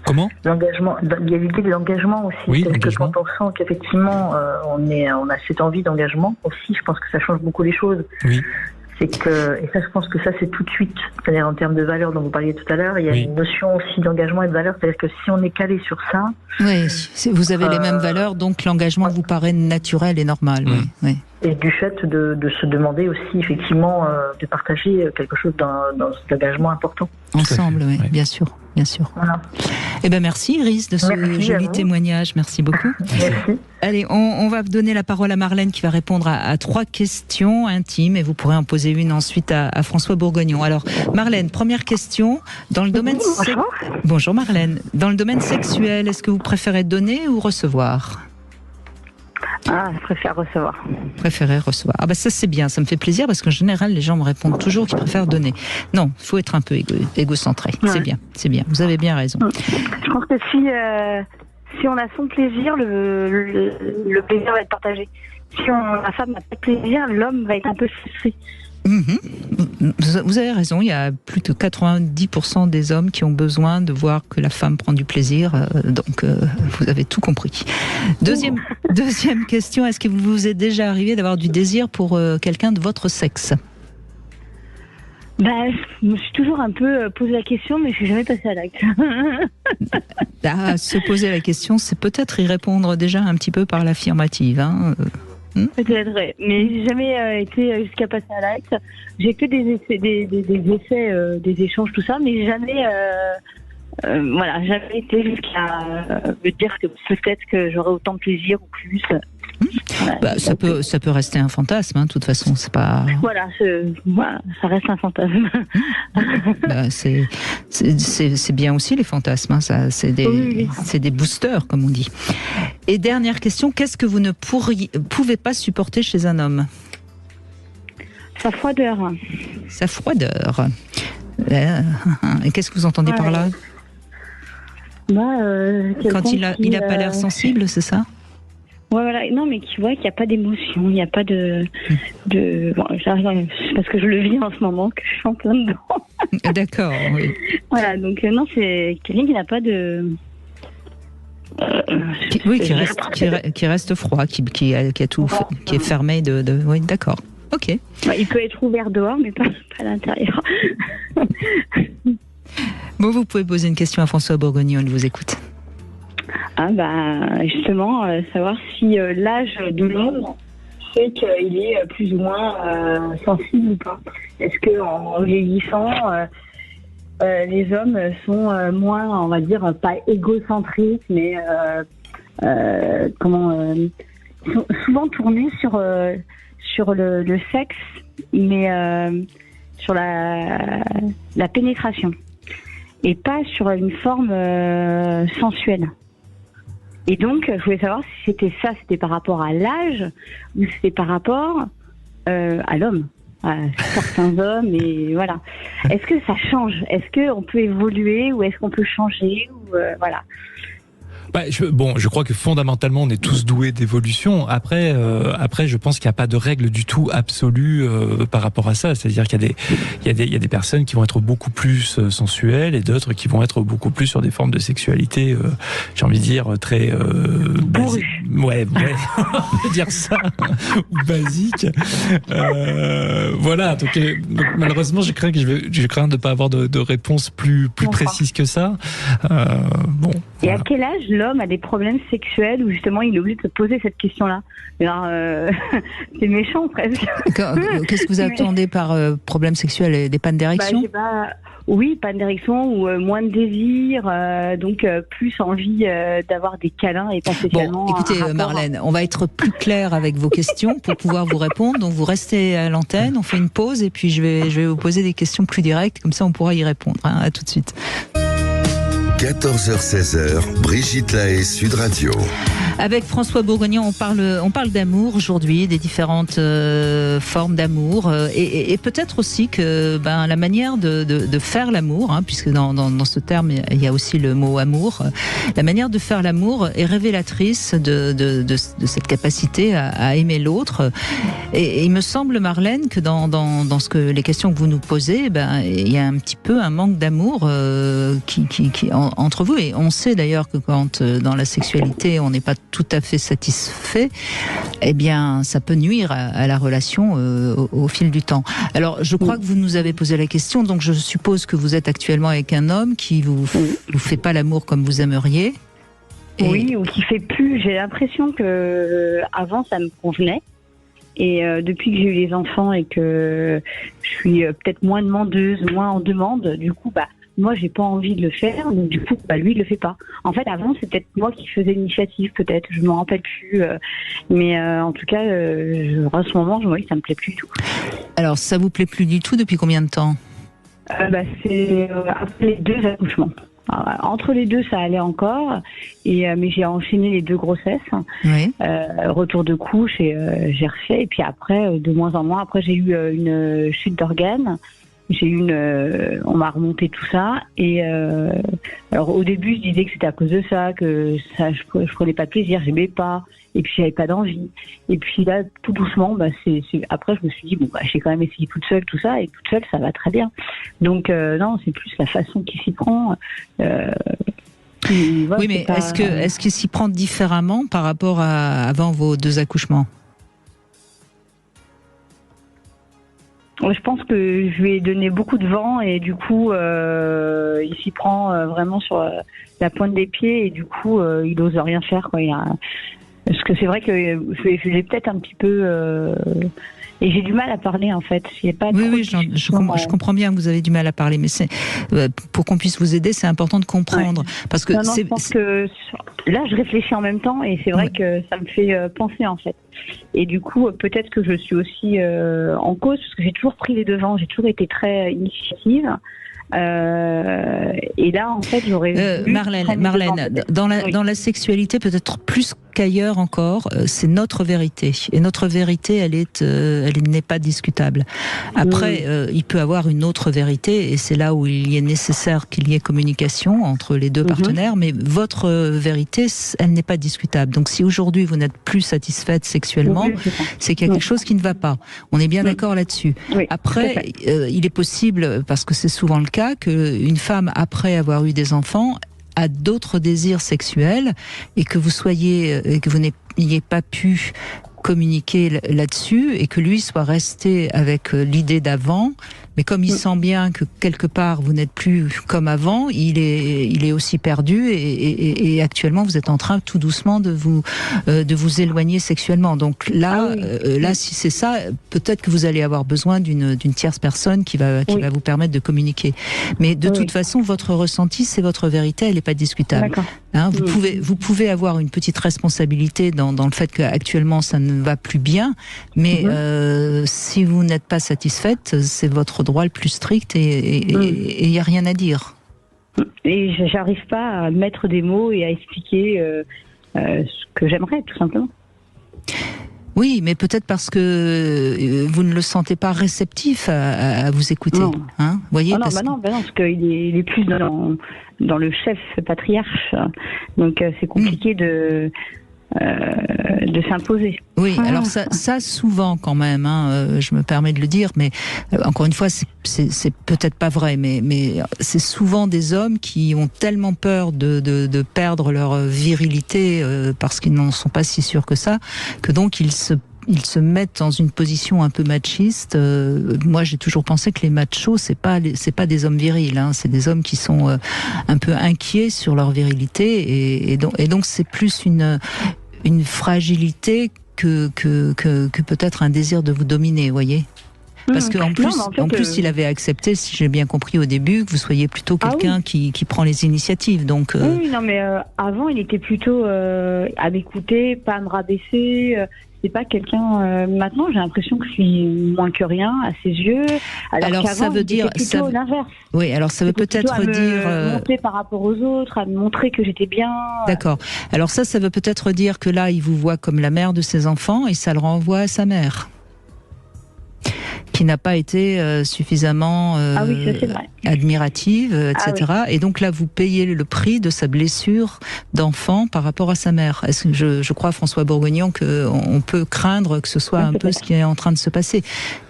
Comment ? L'engagement, il y a l'idée de l'engagement aussi. Oui, parce l'engagement. que quand on sent qu'effectivement on a cette envie d'engagement aussi, je pense que ça change beaucoup les choses. Oui. C'est que, et ça, je pense que ça, c'est tout de suite, c'est-à-dire en termes de valeurs dont vous parliez tout à l'heure, il y a une notion aussi d'engagement et de valeur, c'est-à-dire que si on est calé sur ça... Oui, vous avez les mêmes valeurs, donc l'engagement vous paraît naturel et normal. Oui. Et du fait de se demander aussi, effectivement, de partager quelque chose dans cet engagement important. Ensemble, oui, bien sûr. Voilà. Eh ben merci Iris de ce joli témoignage, merci beaucoup. Merci. Allez, on va donner la parole à Marlène qui va répondre à 3 questions intimes et vous pourrez en poser une ensuite à François Bourgognon. Alors Marlène, première question, dans le domaine Bonjour Marlène, dans le domaine sexuel, est-ce que vous préférez donner ou recevoir ? Je préfère recevoir. Préférez recevoir. Ah bah ça c'est bien, ça me fait plaisir parce qu'en général les gens me répondent toujours qu'ils préfèrent donner. Non, il faut être un peu égocentré. Ouais. C'est bien. Vous avez bien raison. Je pense que si on a son plaisir, le plaisir va être partagé. Si la femme n'a pas de plaisir, l'homme va être un peu frustré. Vous avez raison, il y a plus de 90% des hommes qui ont besoin de voir que la femme prend du plaisir, donc vous avez tout compris. Deuxième question, est-ce qu'il vous est déjà arrivé d'avoir du désir pour quelqu'un de votre sexe ? Je me suis toujours un peu posé la question, mais je suis jamais passée à l'acte. Se poser la question, c'est peut-être y répondre déjà un petit peu par l'affirmative, hein. Peut-être, mais j'ai jamais été jusqu'à passer à l'acte. J'ai que des essais, des échanges, tout ça, mais jamais, jamais été jusqu'à me dire que peut-être que j'aurais autant de plaisir ou plus. Ça peut rester un fantasme, hein, de toute façon, c'est pas. Ça reste un fantasme. C'est bien aussi les fantasmes, hein, ça, c'est des boosters, comme on dit. Et dernière question, qu'est-ce que vous ne pouvez pas supporter chez un homme ? Sa froideur. Sa froideur. Et qu'est-ce que vous entendez par là ? Quand il a pas l'air sensible, c'est ça ? Ouais, voilà. Non, mais qui voit qu'il n'y a pas d'émotion, il n'y a pas de... Bon, c'est parce que je le vis en ce moment que je suis en plein dedans. D'accord, oui. Voilà, donc non, c'est quelqu'un qui n'a pas de... qui reste froid, qui a tout, qui est fermé de... Oui, d'accord. Ok. Il peut être ouvert dehors, mais pas à l'intérieur. Bon, vous pouvez poser une question à François Bourgognon, il vous écoute. Justement, savoir si l'âge de l'homme fait qu'il est plus ou moins sensible ou pas. Est-ce qu'en vieillissant, les hommes sont moins, on va dire, pas égocentriques, mais ils sont souvent tournés sur le sexe, mais sur la pénétration, et pas sur une forme sensuelle. Et donc, je voulais savoir si c'était par rapport à l'âge ou si c'était par rapport à l'homme, à certains hommes, et voilà. Est-ce que ça change ? Est-ce qu'on peut évoluer ou est-ce qu'on peut changer ou voilà. Je crois que fondamentalement on est tous doués d'évolution. Après, je pense qu'il n'y a pas de règle du tout absolue par rapport à ça. C'est-à-dire qu'il y a des personnes qui vont être beaucoup plus sensuelles et d'autres qui vont être beaucoup plus sur des formes de sexualité, j'ai envie de dire très basique. Ouais, on peut dire ça, ou basique. Voilà. Donc malheureusement, je crains de ne pas avoir de réponse plus précise que ça. Et voilà. À quel âge l'homme a des problèmes sexuels où justement il est obligé de se poser cette question-là ? Alors, c'est méchant presque. Qu'est-ce que vous attendez par problème sexuel ? Des pannes d'érection ? Oui, panne d'érection ou moins de désir, donc plus envie d'avoir des câlins et pas spécialement... Bon, écoutez Marlène, on va être plus clair avec vos questions pour pouvoir vous répondre. Donc vous restez à l'antenne, on fait une pause et puis je vais vous poser des questions plus directes, comme ça on pourra y répondre. Hein, à tout de suite. 14h-16h, Brigitte Lahaie, Sud Radio. Avec François Bourgognon, on parle d'amour aujourd'hui, des différentes formes d'amour, et peut-être aussi que la manière de faire l'amour, hein, puisque dans ce terme il y a aussi le mot amour, la manière de faire l'amour est révélatrice de cette capacité à aimer l'autre. Et il me semble, Marlène, que dans les questions que vous nous posez, il y a un petit peu un manque d'amour qui entre vous. Et on sait d'ailleurs que quand dans la sexualité on n'est pas tout à fait satisfait, eh bien ça peut nuire à la relation au fil du temps. Alors je crois que vous nous avez posé la question, donc je suppose que vous êtes actuellement avec un homme qui vous fait pas l'amour comme vous aimeriez. Oui, ou qui fait plus. J'ai l'impression que avant ça me convenait. Et depuis que j'ai eu les enfants et que je suis peut-être moins demandeuse, moins en demande, du coup, moi, j'ai pas envie de le faire. Donc, du coup, lui, il le fait pas. En fait, avant, c'est peut-être moi qui faisais l'initiative, peut-être. Je m'en rappelle plus. Mais en tout cas, en ce moment, oui, ça me plaît plus du tout. Alors, ça vous plaît plus du tout depuis combien de temps ? C'est après les 2 accouchements. Entre les 2, ça allait encore, mais j'ai enchaîné les 2 grossesses, oui. Retour de couche et j'ai refait. Et puis après, de moins en moins, après j'ai eu une chute d'organes. On m'a remonté tout ça et alors au début je disais que c'était à cause de ça, que ça je prenais pas de plaisir, j'aimais pas et puis j'avais pas d'envie. Et puis là tout doucement, après je me suis dit j'ai quand même essayé toute seule tout ça et toute seule ça va très bien. Donc non, c'est plus la façon qui s'y prend. Voilà, oui, mais est-ce qu'il s'y prend différemment par rapport à avant vos 2 accouchements ? Je pense que je lui ai donné beaucoup de vent et du coup, il s'y prend vraiment sur la pointe des pieds et du coup, il n'ose rien faire, quoi. Parce que c'est vrai que je l'ai peut-être un petit peu... Et j'ai du mal à parler, en fait. Je comprends bien que vous avez du mal à parler, mais pour qu'on puisse vous aider, c'est important de comprendre. Ouais. Parce que je pense que là, je réfléchis en même temps et c'est vrai que ça me fait penser, en fait. Et du coup, peut-être que je suis aussi en cause, parce que j'ai toujours pris les devants, j'ai toujours été très initiative. Et là, en fait, j'aurais... Marlène, dans la sexualité, peut-être plus qu'ailleurs encore, c'est notre vérité. Et notre vérité, elle n'est pas discutable. Après, il peut avoir une autre vérité, et c'est là où il est nécessaire qu'il y ait communication entre les 2 partenaires, mais votre vérité, elle n'est pas discutable. Donc si aujourd'hui vous n'êtes plus satisfaite sexuellement, c'est qu'il y a quelque chose qui ne va pas. On est bien d'accord là-dessus. Oui, après, il est possible, parce que c'est souvent le cas, qu'une femme, après avoir eu des enfants, a d'autres désirs sexuels et que vous n'ayez pas pu communiquer là-dessus et que lui soit resté avec l'idée d'avant, mais comme il sent bien que quelque part vous n'êtes plus comme avant, il est aussi perdu et actuellement vous êtes en train tout doucement de vous éloigner sexuellement. Donc là, là si c'est ça, peut-être que vous allez avoir besoin d'une tierce personne qui va vous permettre de communiquer. Mais de toute façon, votre ressenti, c'est votre vérité, elle n'est pas discutable. Hein, vous pouvez avoir une petite responsabilité dans le fait qu'actuellement ça ne va plus bien, mais si vous n'êtes pas satisfaite, c'est votre droit le plus strict et il n'y a rien à dire. Et j'arrive pas à mettre des mots et à expliquer ce que j'aimerais, tout simplement. Oui, mais peut-être parce que vous ne le sentez pas réceptif à vous écouter. Non. Hein, voyez, non, parce qu'il est plus dans le chef patriarche. Donc c'est compliqué de s'imposer. Oui, alors ça souvent quand même, je me permets de le dire, mais encore une fois, c'est peut-être pas vrai, mais c'est souvent des hommes qui ont tellement peur de perdre leur virilité parce qu'ils n'en sont pas si sûrs que ça, que donc ils se mettent dans une position un peu machiste. Moi, j'ai toujours pensé que les machos, c'est pas des hommes virils, c'est des hommes qui sont un peu inquiets sur leur virilité, et donc c'est plus une fragilité que peut-être un désir de vous dominer, vous voyez. Parce qu'en plus, il avait accepté, si j'ai bien compris au début, que vous soyez plutôt quelqu'un qui prend les initiatives. Donc, Oui, non, mais avant, il était plutôt à m'écouter, pas à me rabaisser. C'est pas quelqu'un. Maintenant, j'ai l'impression que je suis moins que rien à ses yeux. Alors ça veut dire plutôt l'inverse. Oui, alors ça veut peut-être dire monter par rapport aux autres, à me montrer que j'étais bien. D'accord. Alors ça veut peut-être dire que là, il vous voit comme la mère de ses enfants et ça le renvoie à sa mère, qui n'a pas été suffisamment admirative, etc. Ah, oui. Et donc là, vous payez le prix de sa blessure d'enfant par rapport à sa mère. Est-ce que je crois, François Bourguignon, qu'on peut craindre que ce soit un peu ce qui est en train de se passer.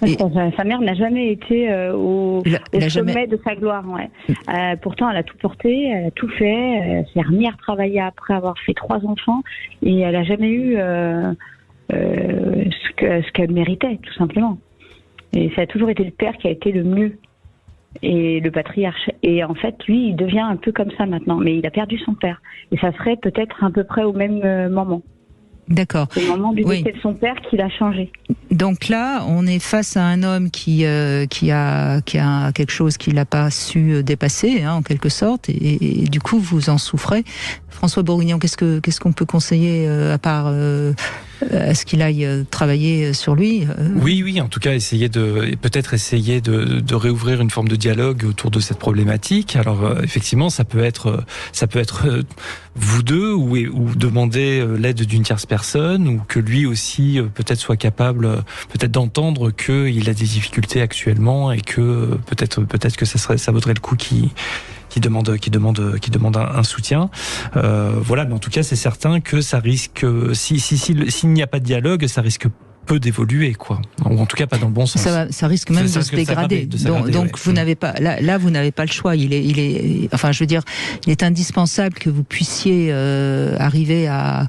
Et sa mère n'a jamais été au sommet de sa gloire. Ouais. Pourtant, elle a tout porté, elle a tout fait, elle s'est remise à travailler après avoir fait 3 enfants, et elle n'a jamais eu ce qu'elle méritait, tout simplement. Et ça a toujours été le père qui a été le mieux, et le patriarche. Et en fait, lui, il devient un peu comme ça maintenant, mais il a perdu son père. Et ça serait peut-être à peu près au même moment. D'accord. C'est le moment du décès de son père qu'il a changé. Donc là, on est face à un homme qui a quelque chose qu'il n'a pas su dépasser, en quelque sorte, et du coup, vous en souffrez. François Bourguignon, qu'est-ce qu'on peut conseiller à part est-ce qu'il aille travailler sur lui? Oui, en tout cas, peut-être essayer de réouvrir une forme de dialogue autour de cette problématique. Alors, effectivement, ça peut être vous deux, ou demander l'aide d'une tierce personne, ou que lui aussi peut-être soit capable peut-être d'entendre qu'il a des difficultés actuellement, et que peut-être que ça vaudrait le coup qui demande un soutien. Voilà, mais en tout cas, c'est certain que ça risque, s'il n'y a pas de dialogue, ça risque peu d'évoluer, quoi. Ou en tout cas pas dans le bon sens. Ça risque même de se dégrader. Donc vous n'avez pas, là vous n'avez pas le choix. Il est indispensable que vous puissiez arriver à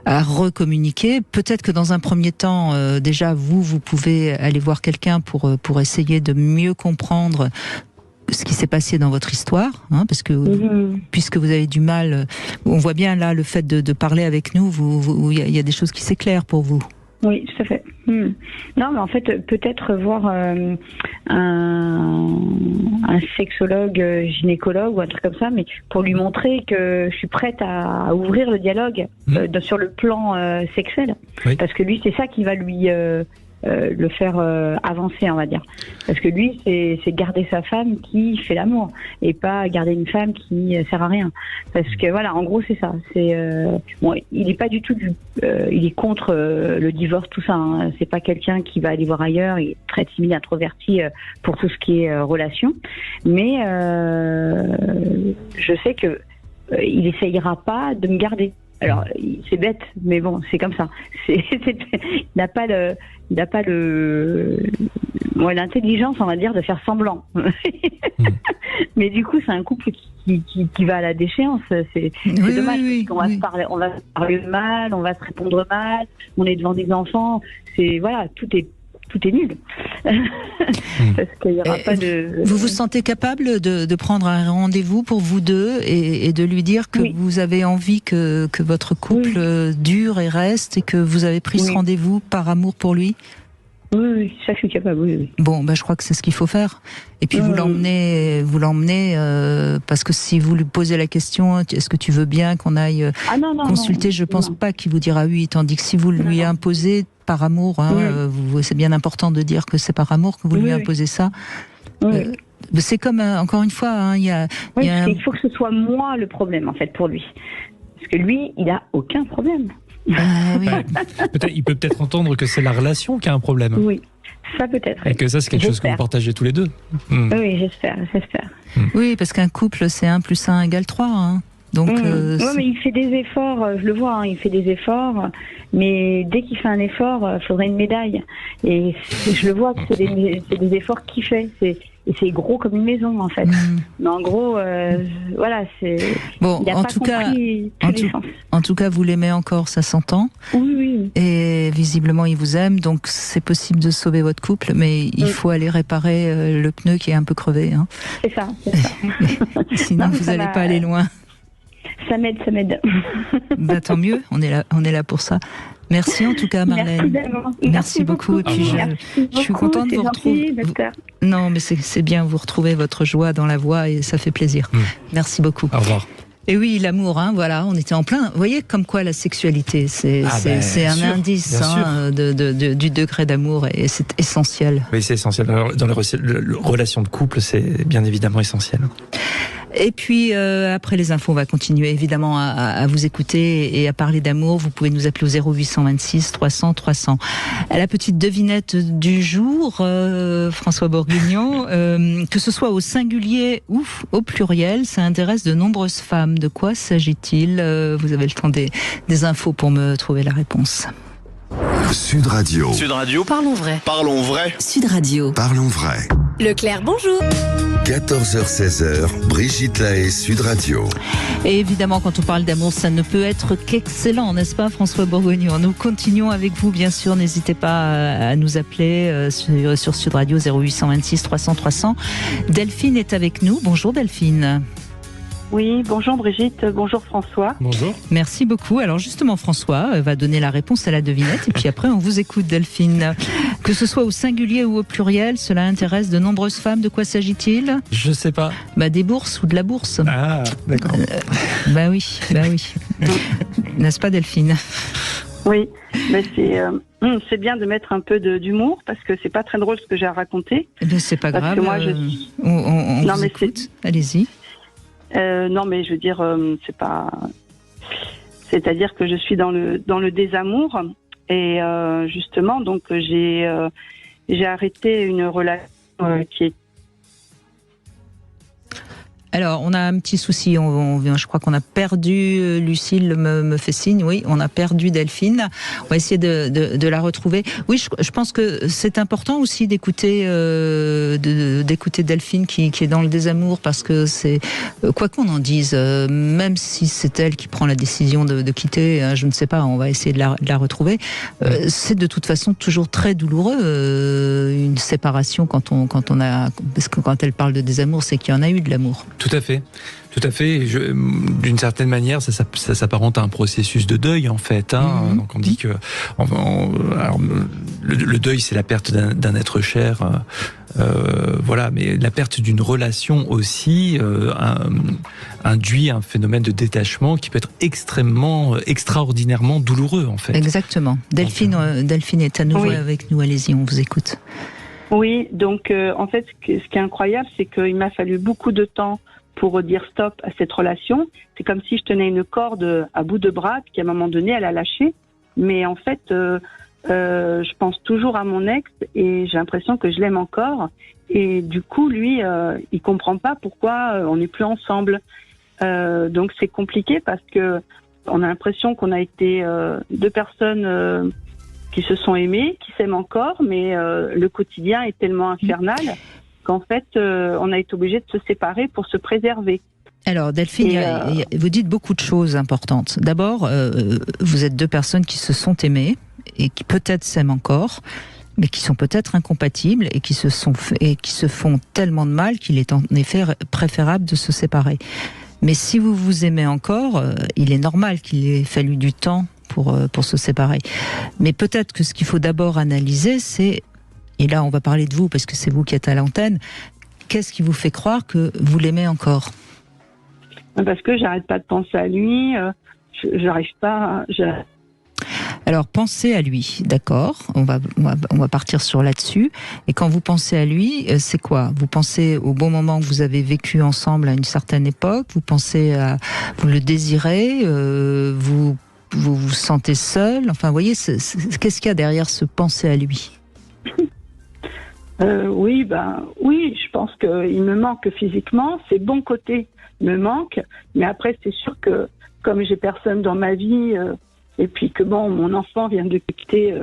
recommuniquer. Peut-être que dans un premier temps, déjà vous pouvez aller voir quelqu'un pour essayer de mieux comprendre ce qui s'est passé dans votre histoire, parce que puisque vous avez du mal, on voit bien là le fait de parler avec nous, il y a des choses qui s'éclairent pour vous. Oui, tout à fait. Non, mais en fait, peut-être voir un sexologue, gynécologue ou un truc comme ça, mais pour lui montrer que je suis prête à ouvrir le dialogue sur le plan sexuel. Oui. Parce que lui, c'est ça qui va lui le faire avancer, on va dire. Parce que lui, c'est garder sa femme qui fait l'amour, et pas garder une femme qui sert à rien. Parce que voilà, en gros, c'est ça. Il est pas du tout il est contre le divorce, tout ça. C'est pas quelqu'un qui va aller voir ailleurs. Il est très timide, introverti pour tout ce qui est relation. Mais je sais que il essayera pas de me garder. Alors, c'est bête, mais bon, c'est comme ça. Il n'a pas l'intelligence, on va dire, de faire semblant. Mais du coup, c'est un couple qui va à la déchéance. C'est dommage, parce qu'on va se parler mal, on va se répondre mal, on est devant des enfants. Tout est nul. Parce qu'il y aura pas de... Vous vous sentez capable de prendre un rendez-vous pour vous deux et de lui dire que vous avez envie que votre couple dure et reste, et que vous avez pris ce rendez-vous par amour pour lui? Oui, ça je suis capable, oui. Bon, je crois que c'est ce qu'il faut faire. Et puis vous l'emmenez, parce que si vous lui posez la question, est-ce que tu veux bien qu'on aille consulter, je pense pas qu'il vous dira oui, tandis que si vous lui imposez par amour, c'est bien important de dire que c'est par amour que vous lui imposez ça. C'est comme, encore une fois, il faut que ce soit moi le problème, en fait, pour lui. Parce que lui, il a aucun problème. Il peut peut-être entendre que c'est la relation qui a un problème. Oui, ça peut-être. Et que ça, c'est quelque chose que vous partagez tous les deux. Oui, j'espère. Oui, parce qu'un couple, c'est 1 + 1 = 3. Donc, mais il fait des efforts, je le vois, il fait des efforts, mais dès qu'il fait un effort, il faudrait une médaille. Et je le vois que c'est des efforts qu'il fait. Et c'est gros comme une maison, en fait. Mais en gros, voilà, c'est... Bon, il a pas compris tous les sens. En tout cas, vous l'aimez encore, ça s'entend. Oui. Et visiblement, il vous aime, donc c'est possible de sauver votre couple, mais il faut aller réparer le pneu qui est un peu crevé. C'est ça. Sinon, vous n'allez pas aller loin. Ça m'aide. Tant mieux, on est là pour ça. Merci en tout cas, Marlène. Merci beaucoup. Et puis je suis contente de vous retrouver. Non, mais c'est bien, vous retrouvez votre joie dans la voix et ça fait plaisir. Merci beaucoup. Au revoir. Et oui, l'amour, voilà, on était en plein. Vous voyez comme quoi la sexualité, c'est un indice du degré d'amour, et c'est essentiel. Oui, c'est essentiel. Dans les relations de couple, c'est bien évidemment essentiel. Et puis après les infos, on va continuer évidemment à vous écouter et à parler d'amour. Vous pouvez nous appeler au 0826 300 300. La petite devinette du jour, François Bourguignon, que ce soit au singulier ou au pluriel, ça intéresse de nombreuses femmes. De quoi s'agit-il? Vous avez le temps des infos pour me trouver la réponse. Sud Radio. Sud Radio. Parlons vrai. Parlons vrai. Sud Radio. Parlons vrai. Leclerc, bonjour. 14h-16h, Brigitte Lahaie, Sud Radio. Et évidemment, quand on parle d'amour, ça ne peut être qu'excellent, n'est-ce pas, François Bourguignon? Nous continuons avec vous, bien sûr. N'hésitez pas à nous appeler sur Sud Radio 0826 300 300. Delphine est avec nous. Bonjour Delphine. Oui, bonjour Brigitte, bonjour François. Bonjour. Merci beaucoup. Alors justement, François va donner la réponse à la devinette et puis après on vous écoute, Delphine. Que ce soit au singulier ou au pluriel, cela intéresse de nombreuses femmes. De quoi s'agit-il? Je sais pas. Des bourses ou de la bourse. Ah, d'accord. Oui. N'est-ce pas, Delphine? Oui, mais c'est bien de mettre un peu d'humour parce que c'est pas très drôle ce que j'ai à raconter. Eh bien, c'est pas parce grave. Que moi, on vous écoute. Allez-y. Non, mais je veux dire, c'est pas. C'est-à-dire que je suis dans le désamour et justement, donc j'ai arrêté une relation qui est. Alors, on a un petit souci. Je crois qu'on a perdu. Lucille me fait signe. Oui, on a perdu Delphine. On va essayer de la retrouver. Oui, je pense que c'est important aussi d'écouter Delphine qui est dans le désamour, parce que c'est quoi qu'on en dise, même si c'est elle qui prend la décision de quitter. Je ne sais pas. On va essayer de la retrouver. C'est de toute façon toujours très douloureux une séparation quand on a, parce que quand elle parle de désamour, c'est qu'il y en a eu de l'amour. Tout à fait. D'une certaine manière, ça s'apparente à un processus de deuil, en fait. Donc on dit que alors, le deuil, c'est la perte d'un être cher. Voilà, mais la perte d'une relation aussi induit un phénomène de détachement qui peut être extraordinairement douloureux, en fait. Exactement. Delphine est à nouveau avec nous. Allez-y, on vous écoute. Oui, donc en fait, ce qui est incroyable, c'est qu'il m'a fallu beaucoup de temps pour dire stop à cette relation. C'est comme si je tenais une corde à bout de bras, puis qu'à un moment donné, elle a lâché. Mais en fait, je pense toujours à mon ex et j'ai l'impression que je l'aime encore. Et du coup, lui, il comprend pas pourquoi on n'est plus ensemble. Donc c'est compliqué parce que on a l'impression qu'on a été deux personnes qui se sont aimées, qui s'aiment encore, mais le quotidien est tellement infernal qu'en fait, on a été obligé de se séparer pour se préserver. Alors Delphine, vous dites beaucoup de choses importantes. D'abord, vous êtes deux personnes qui se sont aimées et qui peut-être s'aiment encore, mais qui sont peut-être incompatibles et qui se font tellement de mal qu'il est en effet préférable de se séparer. Mais si vous vous aimez encore, il est normal qu'il ait fallu du temps pour se séparer. Mais peut-être que ce qu'il faut d'abord analyser, c'est, et là on va parler de vous parce que c'est vous qui êtes à l'antenne, qu'est-ce qui vous fait croire que vous l'aimez encore? Parce que j'arrête pas de penser à lui, j'arrive pas... Alors pensez à lui, d'accord, on va partir sur là-dessus. Et quand vous pensez à lui, c'est quoi? Vous pensez au bon moment que vous avez vécu ensemble à une certaine époque, vous vous le désirez, vous vous sentez seul, enfin vous voyez, qu'est-ce qu'il y a derrière ce penser à lui? Oui, je pense qu'il me manque physiquement, ses bons côtés me manquent, mais après c'est sûr que comme j'ai personne dans ma vie, et puis que mon enfant vient de quitter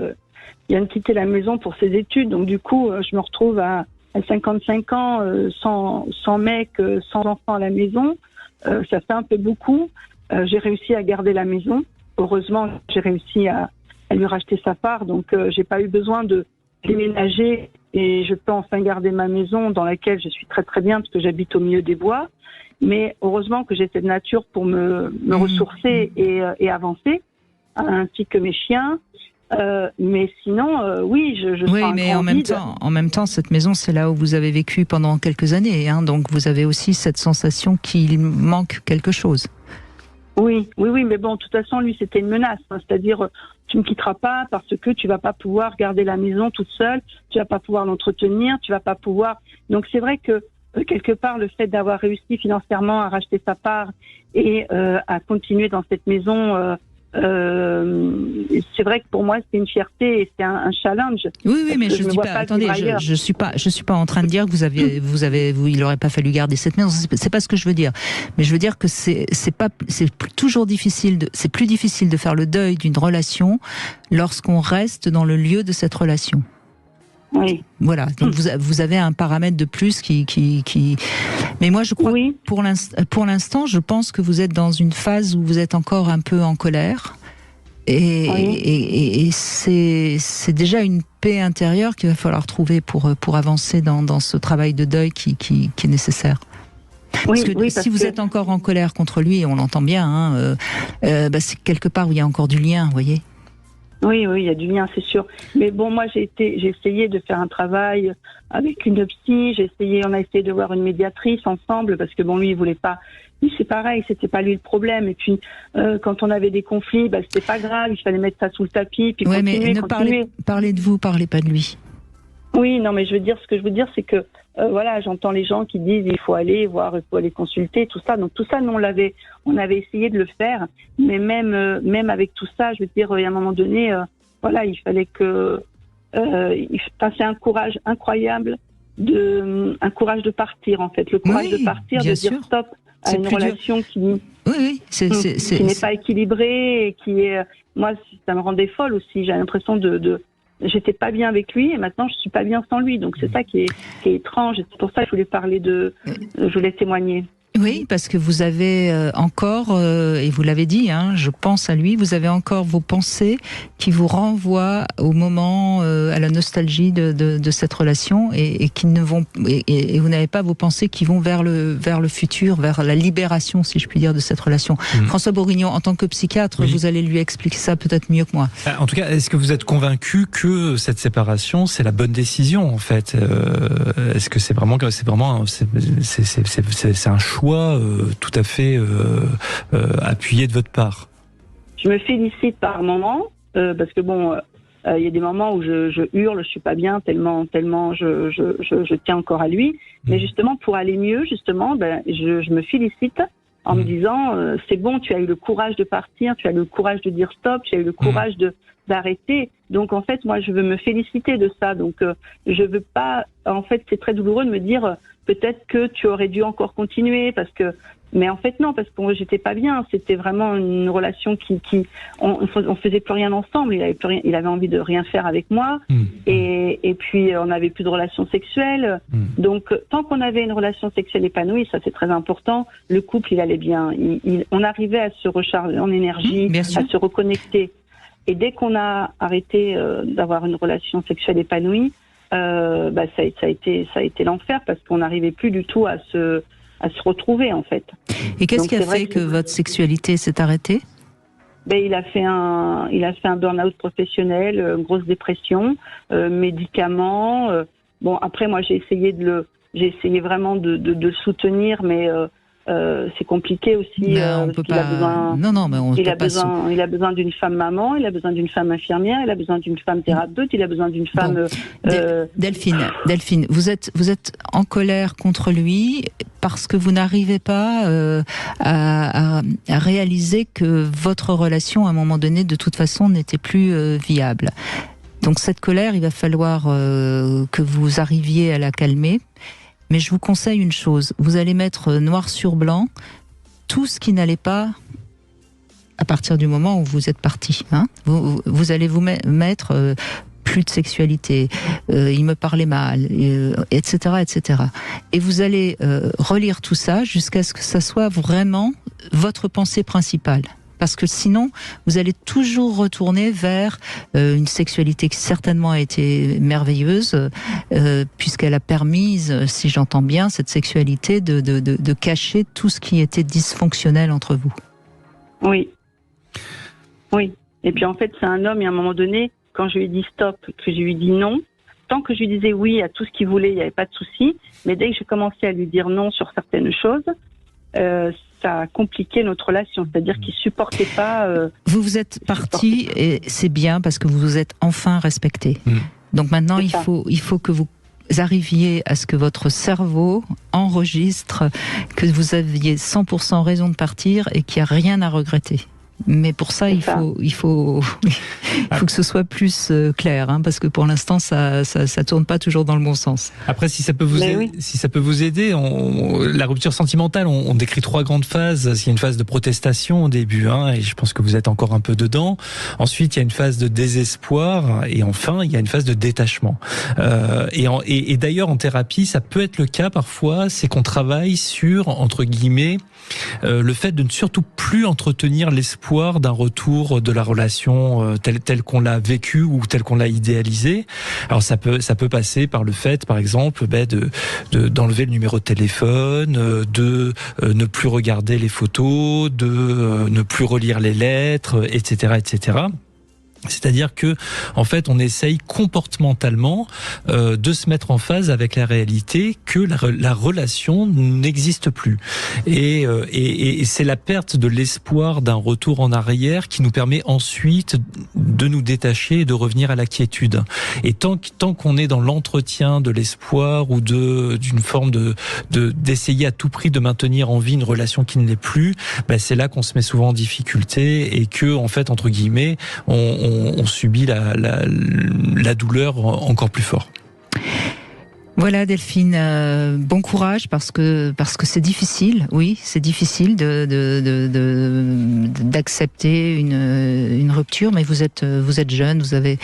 la maison pour ses études, donc du coup je me retrouve à 55 ans sans mec, sans enfant à la maison, ça fait un peu beaucoup. J'ai réussi à garder la maison, heureusement j'ai réussi à lui racheter sa part, donc j'ai pas eu besoin de déménager et je peux enfin garder ma maison dans laquelle je suis très très bien parce que j'habite au milieu des bois. Mais heureusement que j'ai cette nature pour me ressourcer et avancer, ainsi que mes chiens. Mais sinon, oui, je oui, sens un mais grand vide. en même temps, cette maison, c'est là où vous avez vécu pendant quelques années, donc vous avez aussi cette sensation qu'il manque quelque chose. Oui, mais bon, de toute façon, lui, c'était une menace. C'est-à-dire, tu me quitteras pas parce que tu vas pas pouvoir garder la maison toute seule, tu vas pas pouvoir l'entretenir, tu vas pas pouvoir. Donc c'est vrai que quelque part, le fait d'avoir réussi financièrement à racheter sa part et à continuer dans cette maison, c'est vrai que pour moi, c'est une fierté et c'est un challenge. Oui, mais je dis pas. Attendez, je suis pas en train de dire que il aurait pas fallu garder cette maison. C'est pas ce que je veux dire. Mais je veux dire que c'est plus difficile de faire le deuil d'une relation lorsqu'on reste dans le lieu de cette relation. Oui. Voilà. Donc vous avez un paramètre de plus qui. Mais moi, je crois que pour l'instant, je pense que vous êtes dans une phase où vous êtes encore un peu en colère. Et c'est déjà une paix intérieure qu'il va falloir trouver pour avancer dans ce travail de deuil qui est nécessaire. Parce que si vous êtes encore en colère contre lui, et on l'entend bien, c'est quelque part où il y a encore du lien, vous voyez. Oui, il y a du lien, c'est sûr. Mais bon, moi, j'ai essayé de faire un travail avec une psy. On a essayé de voir une médiatrice ensemble parce que bon, lui, il voulait pas. Lui, c'est pareil, c'était pas lui le problème. Et puis, quand on avait des conflits, c'était pas grave. Il fallait mettre ça sous le tapis. Puis continuer. Parlez de vous, parlez pas de lui. Oui, non, mais ce que je veux dire, c'est que j'entends les gens qui disent il faut aller voir, il faut aller consulter, tout ça. Donc tout ça, nous on avait essayé de le faire, mais même avec tout ça, je veux dire, il y a un moment donné, il fallait que c'est un courage incroyable, un courage de partir en fait, le courage de partir, de dire stop à une relation qui n'est pas équilibrée et qui est, moi, ça me rendait folle aussi. J'ai l'impression j'étais pas bien avec lui et maintenant je suis pas bien sans lui. Donc c'est ça qui est étrange. Et c'est pour ça que je voulais témoigner. Oui, parce que vous avez encore, et vous l'avez dit, je pense à lui, vous avez encore vos pensées qui vous renvoient au moment, à la nostalgie de cette relation et qui ne vont, et vous n'avez pas vos pensées qui vont vers le futur, vers la libération, si je puis dire, de cette relation. François Bourguignon, en tant que psychiatre, vous allez lui expliquer ça peut-être mieux que moi. En tout cas, est-ce que vous êtes convaincu que cette séparation, c'est la bonne décision, en fait? Est-ce que c'est vraiment un choix tout à fait appuyé de votre part? Je me félicite par moments parce que il y a des moments où je hurle, je suis pas bien tellement je tiens encore à lui. Mais justement pour aller mieux, je me félicite en me disant c'est bon, tu as eu le courage de partir, tu as eu le courage de dire stop, tu as eu le courage d'arrêter. Donc en fait moi je veux me féliciter de ça. Donc je veux pas, en fait c'est très douloureux de me dire peut-être que tu aurais dû encore continuer mais en fait non, parce que j'étais pas bien. C'était vraiment une relation on faisait plus rien ensemble. Il avait envie de rien faire avec moi. Et puis on n'avait plus de relation sexuelle. Donc tant qu'on avait une relation sexuelle épanouie, ça c'est très important. Le couple il allait bien. On arrivait à se recharger en énergie, à se reconnecter. Et dès qu'on a arrêté d'avoir une relation sexuelle épanouie, ça a été l'enfer parce qu'on n'arrivait plus du tout à se retrouver en fait. Et qu'est-ce qui a fait que votre sexualité s'est arrêtée? Il a fait un burn-out professionnel, une grosse dépression, médicaments. Après moi j'ai essayé vraiment de le soutenir, mais c'est compliqué aussi. Il a besoin d'une femme maman, il a besoin d'une femme infirmière, il a besoin d'une femme thérapeute, il a besoin d'une femme. Delphine, vous êtes en colère contre lui parce que vous n'arrivez pas à réaliser que votre relation, à un moment donné, de toute façon, n'était plus viable. Donc cette colère, il va falloir que vous arriviez à la calmer. Mais je vous conseille une chose, vous allez mettre noir sur blanc tout ce qui n'allait pas à partir du moment où vous êtes parti. Vous allez vous mettre plus de sexualité, il me parlait mal, etc., etc. Et vous allez relire tout ça jusqu'à ce que ça soit vraiment votre pensée principale. Parce que sinon, vous allez toujours retourner vers une sexualité qui certainement a été merveilleuse, puisqu'elle a permis, si j'entends bien, cette sexualité de cacher tout ce qui était dysfonctionnel entre vous. Oui. Et puis en fait, c'est un homme, et à un moment donné, quand je lui ai dit stop, que je lui ai dit non, tant que je lui disais oui à tout ce qu'il voulait, il n'y avait pas de souci. Mais dès que j'ai commencé à lui dire non sur certaines choses, ça a compliqué notre relation, c'est-à-dire qu'il supportait pas. Vous êtes parti et c'est bien parce que vous vous êtes enfin respecté. Donc maintenant il faut que vous arriviez à ce que votre cerveau enregistre que vous aviez 100% raison de partir et qu'il n'y a rien à regretter. Mais pour ça, il faut que ce soit plus clair, hein, parce que pour l'instant, ça tourne pas toujours dans le bon sens. Après, si ça peut vous aider, la rupture sentimentale, on décrit 3 grandes phases. Il y a une phase de protestation au début, hein, et je pense que vous êtes encore un peu dedans. Ensuite, il y a une phase de désespoir, et enfin, il y a une phase de détachement. Et d'ailleurs, en thérapie, ça peut être le cas parfois, c'est qu'on travaille sur, entre guillemets, le fait de ne surtout plus entretenir l'espoir d'un retour de la relation telle qu'on l'a vécue ou telle qu'on l'a idéalisée. Alors ça peut passer par le fait, par exemple, d'enlever le numéro de téléphone, de ne plus regarder les photos, de ne plus relire les lettres, etc., etc. C'est-à-dire que, en fait, on essaye comportementalement de se mettre en phase avec la réalité que la relation n'existe plus. Et c'est la perte de l'espoir d'un retour en arrière qui nous permet ensuite de nous détacher et de revenir à la quiétude. Et tant qu'on est dans l'entretien de l'espoir ou d'une forme d'essayer à tout prix de maintenir en vie une relation qui ne l'est plus, c'est là qu'on se met souvent en difficulté et que, en fait, entre guillemets, on subit la douleur encore plus fort. Voilà Delphine, bon courage parce que c'est difficile, oui, c'est difficile d'accepter une rupture, mais vous êtes jeune, vous avez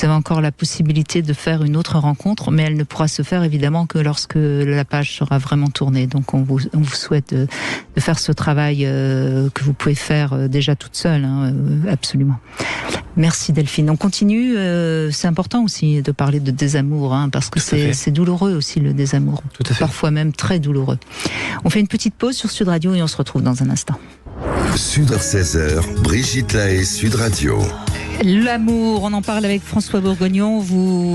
encore la possibilité de faire une autre rencontre, mais elle ne pourra se faire évidemment que lorsque la page sera vraiment tournée. Donc on vous souhaite de faire ce travail que vous pouvez faire déjà toute seule, hein, absolument. Merci Delphine. On continue, c'est important aussi de parler de désamour, hein, parce que c'est douloureux aussi le désamour, parfois même très douloureux. On fait une petite pause sur Sud Radio et on se retrouve dans un instant. Sud 16h, Brigitte Lahaie, Sud Radio. L'amour, on en parle avec François Bourgognon.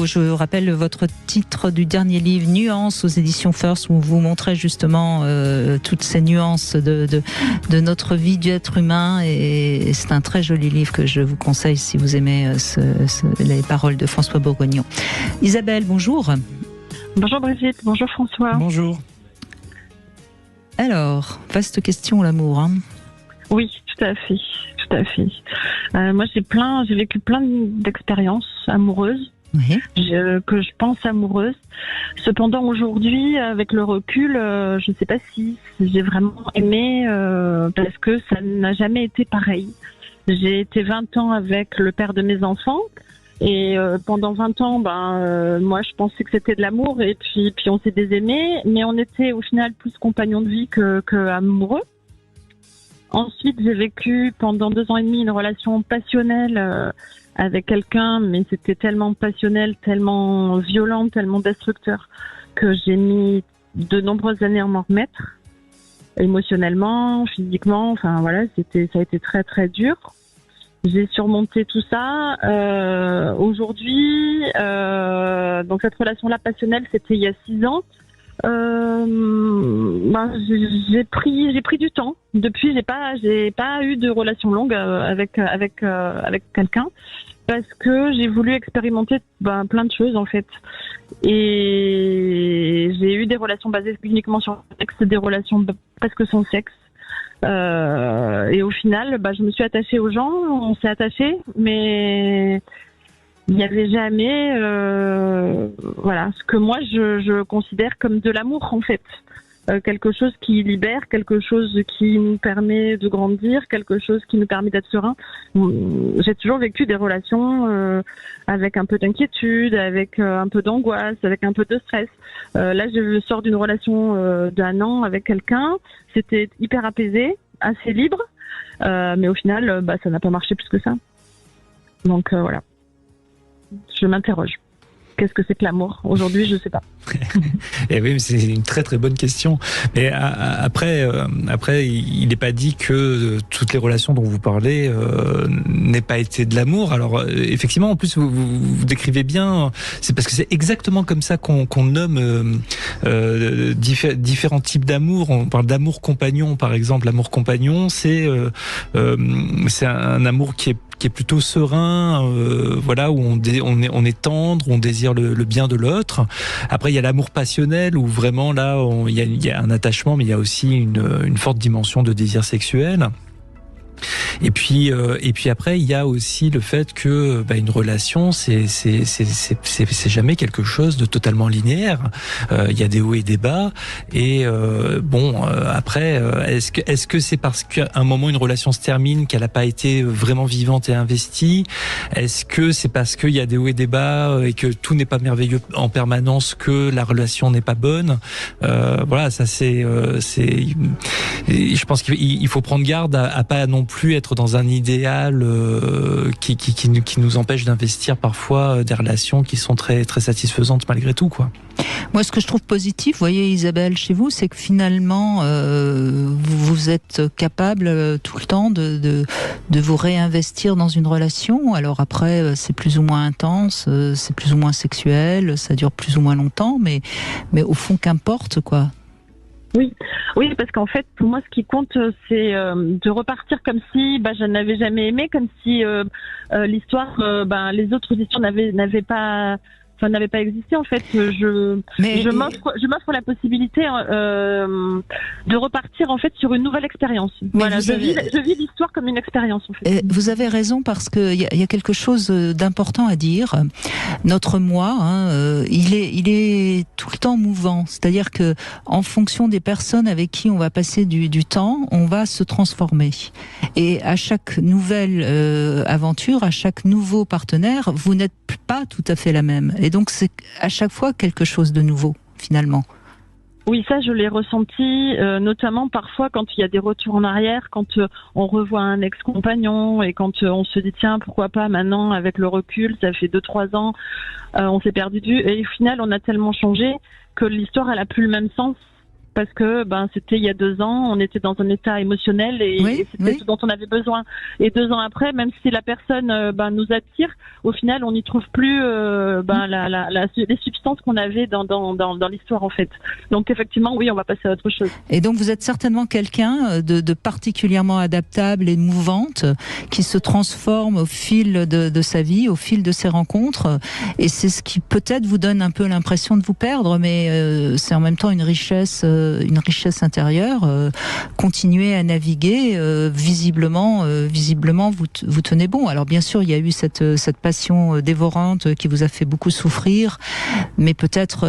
Je rappelle votre titre du dernier livre, Nuances, aux éditions First, où vous montrez justement toutes ces nuances de notre vie d'être humain. Et c'est un très joli livre que je vous conseille si vous aimez les paroles de François Bourgognon. Isabelle, bonjour. Bonjour Brigitte, bonjour François. Bonjour. Alors, vaste question l'amour, hein. Oui, tout à fait. Moi, j'ai vécu plein d'expériences amoureuses, que je pense amoureuses. Cependant, aujourd'hui, avec le recul, je ne sais pas si j'ai vraiment aimé, parce que ça n'a jamais été pareil. J'ai été 20 ans avec le père de mes enfants. Et pendant 20 ans, moi, je pensais que c'était de l'amour, et puis on s'est désaimés, mais on était au final plus compagnons de vie que amoureux. Ensuite, j'ai vécu pendant 2 ans et demi une relation passionnelle avec quelqu'un, mais c'était tellement passionnel, tellement violent, tellement destructeur que j'ai mis de nombreuses années à m'en remettre, émotionnellement, physiquement. Enfin voilà, ça a été très très dur. J'ai surmonté tout ça. Aujourd'hui, donc cette relation-là passionnelle, c'était il y a 6 ans. J'ai pris du temps. Depuis, j'ai pas eu de relation longue avec quelqu'un, parce que j'ai voulu expérimenter plein de choses en fait. Et j'ai eu des relations basées uniquement sur le sexe, des relations presque sans sexe. Et au final, je me suis attachée aux gens, on s'est attachés, mais il n'y avait jamais, ce que moi je considère comme de l'amour en fait. Quelque chose qui libère, quelque chose qui nous permet de grandir, quelque chose qui nous permet d'être serein. J'ai toujours vécu des relations avec un peu d'inquiétude, avec un peu d'angoisse, avec un peu de stress. Là, je sors d'une relation d'1 an avec quelqu'un. C'était hyper apaisé, assez libre, mais au final, ça n'a pas marché plus que ça. Donc voilà, je m'interroge. Qu'est-ce que c'est que l'amour ? Aujourd'hui, je ne sais pas. Et oui, mais c'est une très très bonne question. Mais après, il n'est pas dit que toutes les relations dont vous parlez n'aient pas été de l'amour. Alors effectivement, en plus vous décrivez bien. C'est parce que c'est exactement comme ça qu'on nomme différents types d'amour. On parle d'amour compagnon, par exemple. L'amour compagnon, c'est un amour qui est qui est plutôt serein, voilà, où on est tendre, on désire le bien de l'autre. Après, il y a l'amour passionnel où vraiment là, il y a un attachement, mais il y a aussi une forte dimension de désir sexuel. Et puis après, il y a aussi le fait que une relation, c'est jamais quelque chose de totalement linéaire. Il y a des hauts et des bas. Et après, est-ce que c'est parce qu'à un moment une relation se termine qu'elle n'a pas été vraiment vivante et investie? Est-ce que c'est parce qu'il y a des hauts et des bas et que tout n'est pas merveilleux en permanence que la relation n'est pas bonne? Voilà, ça je pense qu'il faut prendre garde à pas non plus être dans un idéal qui nous empêche d'investir parfois des relations qui sont très très satisfaisantes malgré tout, quoi. Moi, ce que je trouve positif, vous voyez, Isabelle, chez vous, c'est que finalement, vous êtes capable tout le temps de vous réinvestir dans une relation. Alors après, c'est plus ou moins intense, c'est plus ou moins sexuel, ça dure plus ou moins longtemps, mais au fond, qu'importe, quoi. Oui, parce qu'en fait, pour moi, ce qui compte, c'est de repartir comme si je n'avais jamais aimé, comme si l'histoire, les autres histoires n'avaient pas existé. En fait, je m'offre la possibilité de repartir en fait sur une nouvelle expérience. Voilà, je vis l'histoire comme une expérience. En fait. Vous avez raison, parce que il y a quelque chose d'important à dire. Notre moi, il est tout le temps mouvant. C'est-à-dire que en fonction des personnes avec qui on va passer du temps, on va se transformer. Et à chaque nouvelle aventure, à chaque nouveau partenaire, vous n'êtes pas tout à fait la même. Et donc c'est à chaque fois quelque chose de nouveau, finalement. Oui, ça je l'ai ressenti, notamment parfois quand il y a des retours en arrière, quand on revoit un ex-compagnon et quand on se dit tiens, pourquoi pas maintenant, avec le recul, ça fait 2-3 ans, on s'est perdu de vue, et au final on a tellement changé que l'histoire elle a plus le même sens. Parce que c'était il y a 2 ans, on était dans un état émotionnel et c'était ce dont on avait besoin. Et 2 ans après, même si la personne nous attire, au final on n'y trouve plus les substances qu'on avait dans l'histoire en fait. Donc effectivement, oui, on va passer à autre chose. Et donc vous êtes certainement quelqu'un de particulièrement adaptable et mouvante, qui se transforme au fil de sa vie, au fil de ses rencontres. Et c'est ce qui peut-être vous donne un peu l'impression de vous perdre, mais c'est en même temps une richesse intérieure. Continuez à naviguer, visiblement vous tenez bon. Alors bien sûr, il y a eu cette passion dévorante qui vous a fait beaucoup souffrir, mais peut-être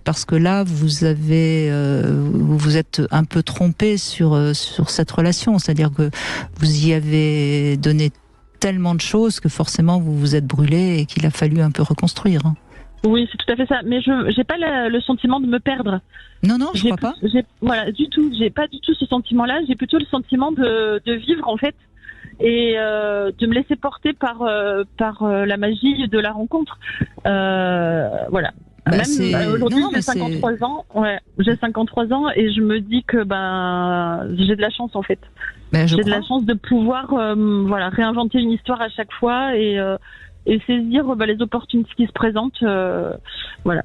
parce que là vous vous êtes un peu trompé sur cette relation, c'est-à-dire que vous y avez donné tellement de choses que forcément vous vous êtes brûlé et qu'il a fallu un peu reconstruire. Oui, c'est tout à fait ça. Mais je n'ai pas le sentiment de me perdre. Non, je crois pas. Voilà, du tout. J'ai pas du tout ce sentiment-là. J'ai plutôt le sentiment de vivre en fait et de me laisser porter par la magie de la rencontre. Voilà. Aujourd'hui, j'ai 53 ans. Ouais, j'ai 53 ans et je me dis que j'ai de la chance en fait. J'ai de la chance de pouvoir réinventer une histoire à chaque fois et saisir les opportunités qui se présentent. Voilà.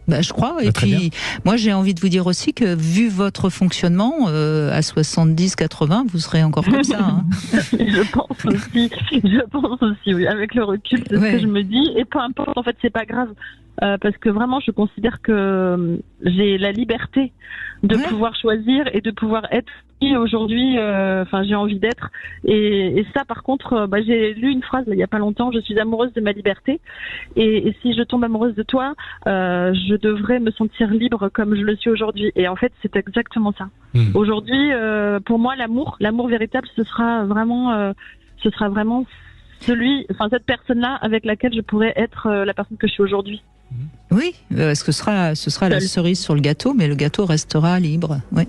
Je crois. Et puis, moi, j'ai envie de vous dire aussi que, vu votre fonctionnement, à 70-80, vous serez encore comme ça. Hein. Je pense aussi, oui. Avec le recul, c'est ce que je me dis. Et peu importe, en fait, c'est pas grave. Parce que vraiment, je considère que j'ai la liberté de pouvoir choisir et de pouvoir être qui aujourd'hui, j'ai envie d'être. Et ça, par contre, j'ai lu une phrase il y a pas longtemps, je suis amoureuse de ma liberté. Et si je tombe amoureuse de toi, je devrais me sentir libre comme je le suis aujourd'hui. Et en fait, c'est exactement ça. Aujourd'hui, pour moi, l'amour véritable, ce sera vraiment cette personne-là avec laquelle je pourrais être la personne que je suis aujourd'hui. Oui, parce que ce sera la cerise sur le gâteau, mais le gâteau restera libre. Oui.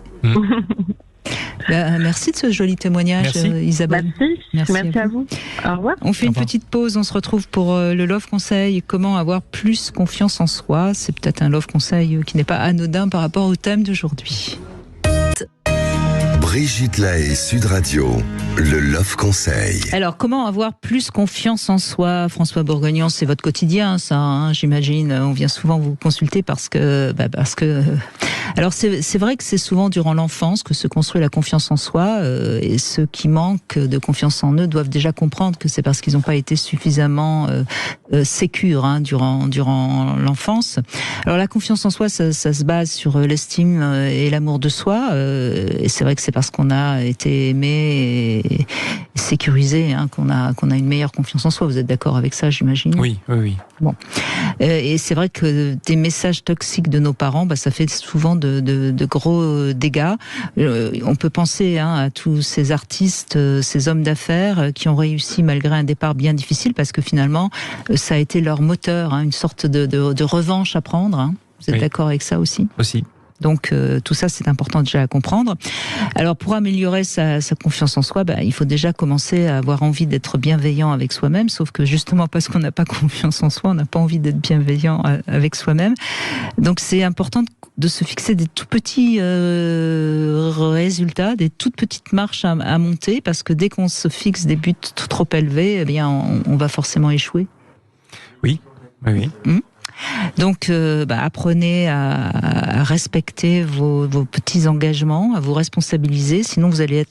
Merci de ce joli témoignage, Isabelle. Merci à vous. Au revoir. On fait une petite pause, on se retrouve pour le Love Conseil, comment avoir plus confiance en soi. C'est peut-être un Love Conseil qui n'est pas anodin par rapport au thème d'aujourd'hui. Brigitte Lahaie, Sud Radio, le Love Conseil. Alors, comment avoir plus confiance en soi? François Bourguignon, c'est votre quotidien, ça, hein, j'imagine. On vient souvent vous consulter parce que... Alors, c'est vrai que c'est souvent durant l'enfance que se construit la confiance en soi, et ceux qui manquent de confiance en eux doivent déjà comprendre que c'est parce qu'ils n'ont pas été suffisamment sécures durant l'enfance. Alors, la confiance en soi, ça se base sur l'estime et l'amour de soi, et c'est vrai que c'est parce qu'on a été aimé et sécurisé qu'on a une meilleure confiance en soi. Vous êtes d'accord avec ça, j'imagine? Oui. Bon. Et c'est vrai que des messages toxiques de nos parents, ça fait souvent de gros dégâts. On peut penser à tous ces artistes, ces hommes d'affaires qui ont réussi malgré un départ bien difficile, parce que finalement, ça a été leur moteur, une sorte de revanche à prendre. Vous êtes d'accord avec ça aussi? Aussi. Donc tout ça, c'est important déjà à comprendre. Alors pour améliorer sa confiance en soi, il faut déjà commencer à avoir envie d'être bienveillant avec soi-même, sauf que justement parce qu'on n'a pas confiance en soi, on n'a pas envie d'être bienveillant avec soi-même. Donc c'est important de se fixer des tout petits résultats, des toutes petites marches à monter, parce que dès qu'on se fixe des buts trop élevés, on va forcément échouer. Oui. Donc, apprenez à respecter vos petits engagements, à vous responsabiliser, sinon vous allez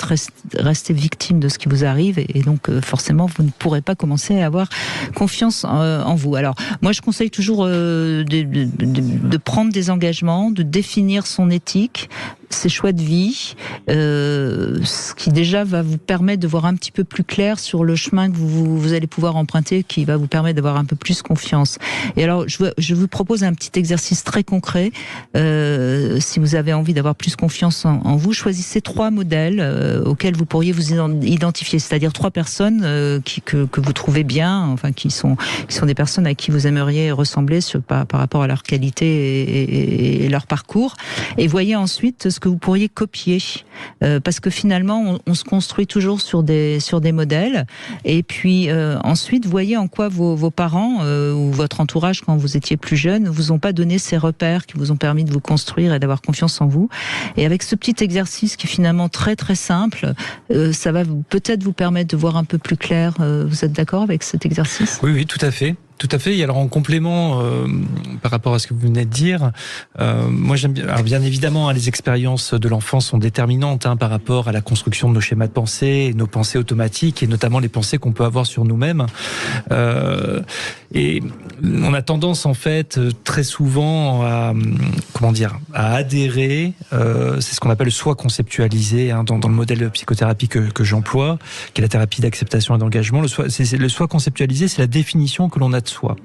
rester victime de ce qui vous arrive, et donc forcément vous ne pourrez pas commencer à avoir confiance en vous. Alors, moi je conseille toujours de prendre des engagements, de définir son éthique, ses choix de vie, ce qui déjà va vous permettre de voir un petit peu plus clair sur le chemin que vous allez pouvoir emprunter, qui va vous permettre d'avoir un peu plus confiance. Et alors, je vous propose un petit exercice très concret. Si vous avez envie d'avoir plus confiance en vous, choisissez 3 modèles auxquels vous pourriez vous identifier, c'est-à-dire 3 personnes que vous trouvez bien, qui sont des personnes à qui vous aimeriez ressembler par rapport à leur qualité et leur parcours. Et voyez ensuite ce que vous pourriez copier, parce que finalement on se construit toujours sur des modèles, et puis ensuite voyez en quoi vos parents ou votre entourage quand vous étiez plus jeune vous ont pas donné ces repères qui vous ont permis de vous construire et d'avoir confiance en vous. Et avec ce petit exercice qui est finalement très très simple, ça va peut-être vous permettre de voir un peu plus clair. Vous êtes d'accord avec cet exercice? Oui, tout à fait. Tout à fait. Et alors en complément par rapport à ce que vous venez de dire, moi j'aime bien. Alors bien évidemment, les expériences de l'enfance sont déterminantes par rapport à la construction de nos schémas de pensée, nos pensées automatiques, et notamment les pensées qu'on peut avoir sur nous-mêmes. Et on a tendance en fait très souvent à adhérer. C'est ce qu'on appelle le soi conceptualisé dans le modèle de psychothérapie que j'emploie, qui est la thérapie d'acceptation et d'engagement. Le soi conceptualisé, c'est la définition que l'on a de soi.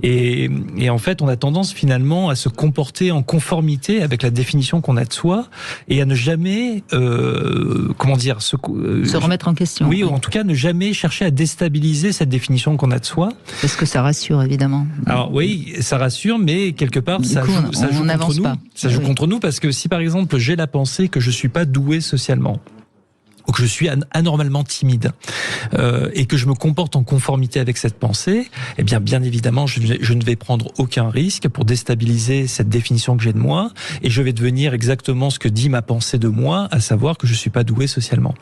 Et en fait, on a tendance finalement à se comporter en conformité avec la définition qu'on a de soi, et à ne jamais, se remettre en question. Oui, ou en tout cas ne jamais chercher à déstabiliser cette définition qu'on a de soi. Parce que ça rassure, évidemment. Alors oui, ça rassure, mais quelque part, ça joue contre nous. Ça joue contre nous, parce que si par exemple j'ai la pensée que je suis pas doué socialement, ou que je suis anormalement timide, et que je me comporte en conformité avec cette pensée, eh bien évidemment, je ne vais prendre aucun risque pour déstabiliser cette définition que j'ai de moi, et je vais devenir exactement ce que dit ma pensée de moi, à savoir que je suis pas doué socialement.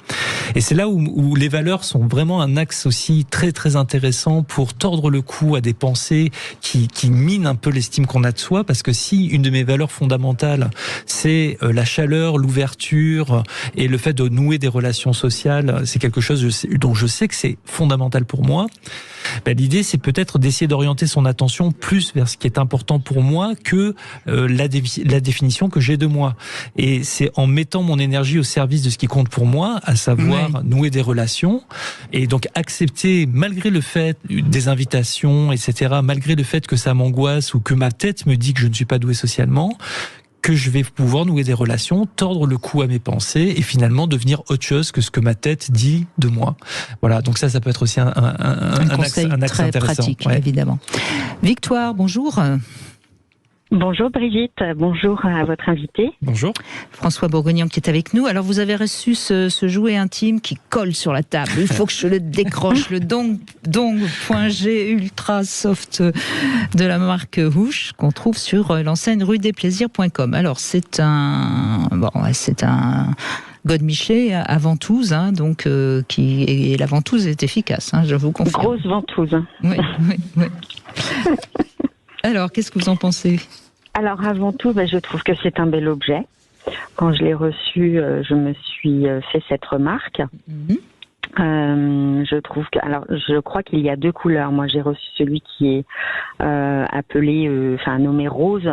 Et c'est là où les valeurs sont vraiment un axe aussi très très intéressant pour tordre le cou à des pensées qui minent un peu l'estime qu'on a de soi, parce que si une de mes valeurs fondamentales, c'est la chaleur, l'ouverture et le fait de nouer des relations sociales, c'est quelque chose dont je sais que c'est fondamental pour moi. L'idée, c'est peut-être d'essayer d'orienter son attention plus vers ce qui est important pour moi que la définition que j'ai de moi. Et c'est en mettant mon énergie au service de ce qui compte pour moi, à savoir nouer des relations, et donc accepter, malgré le fait des invitations, etc., malgré le fait que ça m'angoisse ou que ma tête me dit que je ne suis pas doué socialement, que je vais pouvoir nouer des relations, tordre le cou à mes pensées et finalement devenir autre chose que ce que ma tête dit de moi. Voilà, donc ça peut être aussi un axe très intéressant. Pratique, évidemment. Victoire, bonjour. Bonjour Brigitte, bonjour à votre invité. Bonjour. François Bourguignon qui est avec nous. Alors vous avez reçu ce jouet intime qui colle sur la table. Il faut que je le décroche, le Dong.G Ultra Soft de la marque Hush, qu'on trouve sur l'enseigne ruedesplaisirs.com. Alors c'est un Godemiché à ventouse, hein, donc et la ventouse est efficace, hein, je vous confirme. Grosse ventouse. Oui, oui, oui. Alors, qu'est-ce que vous en pensez ? Alors avant tout, je trouve que c'est un bel objet. Quand je l'ai reçu, je me suis fait cette remarque. Je trouve que, alors, je crois qu'il y a 2 couleurs. Moi, j'ai reçu celui qui est appelé, nommé rose,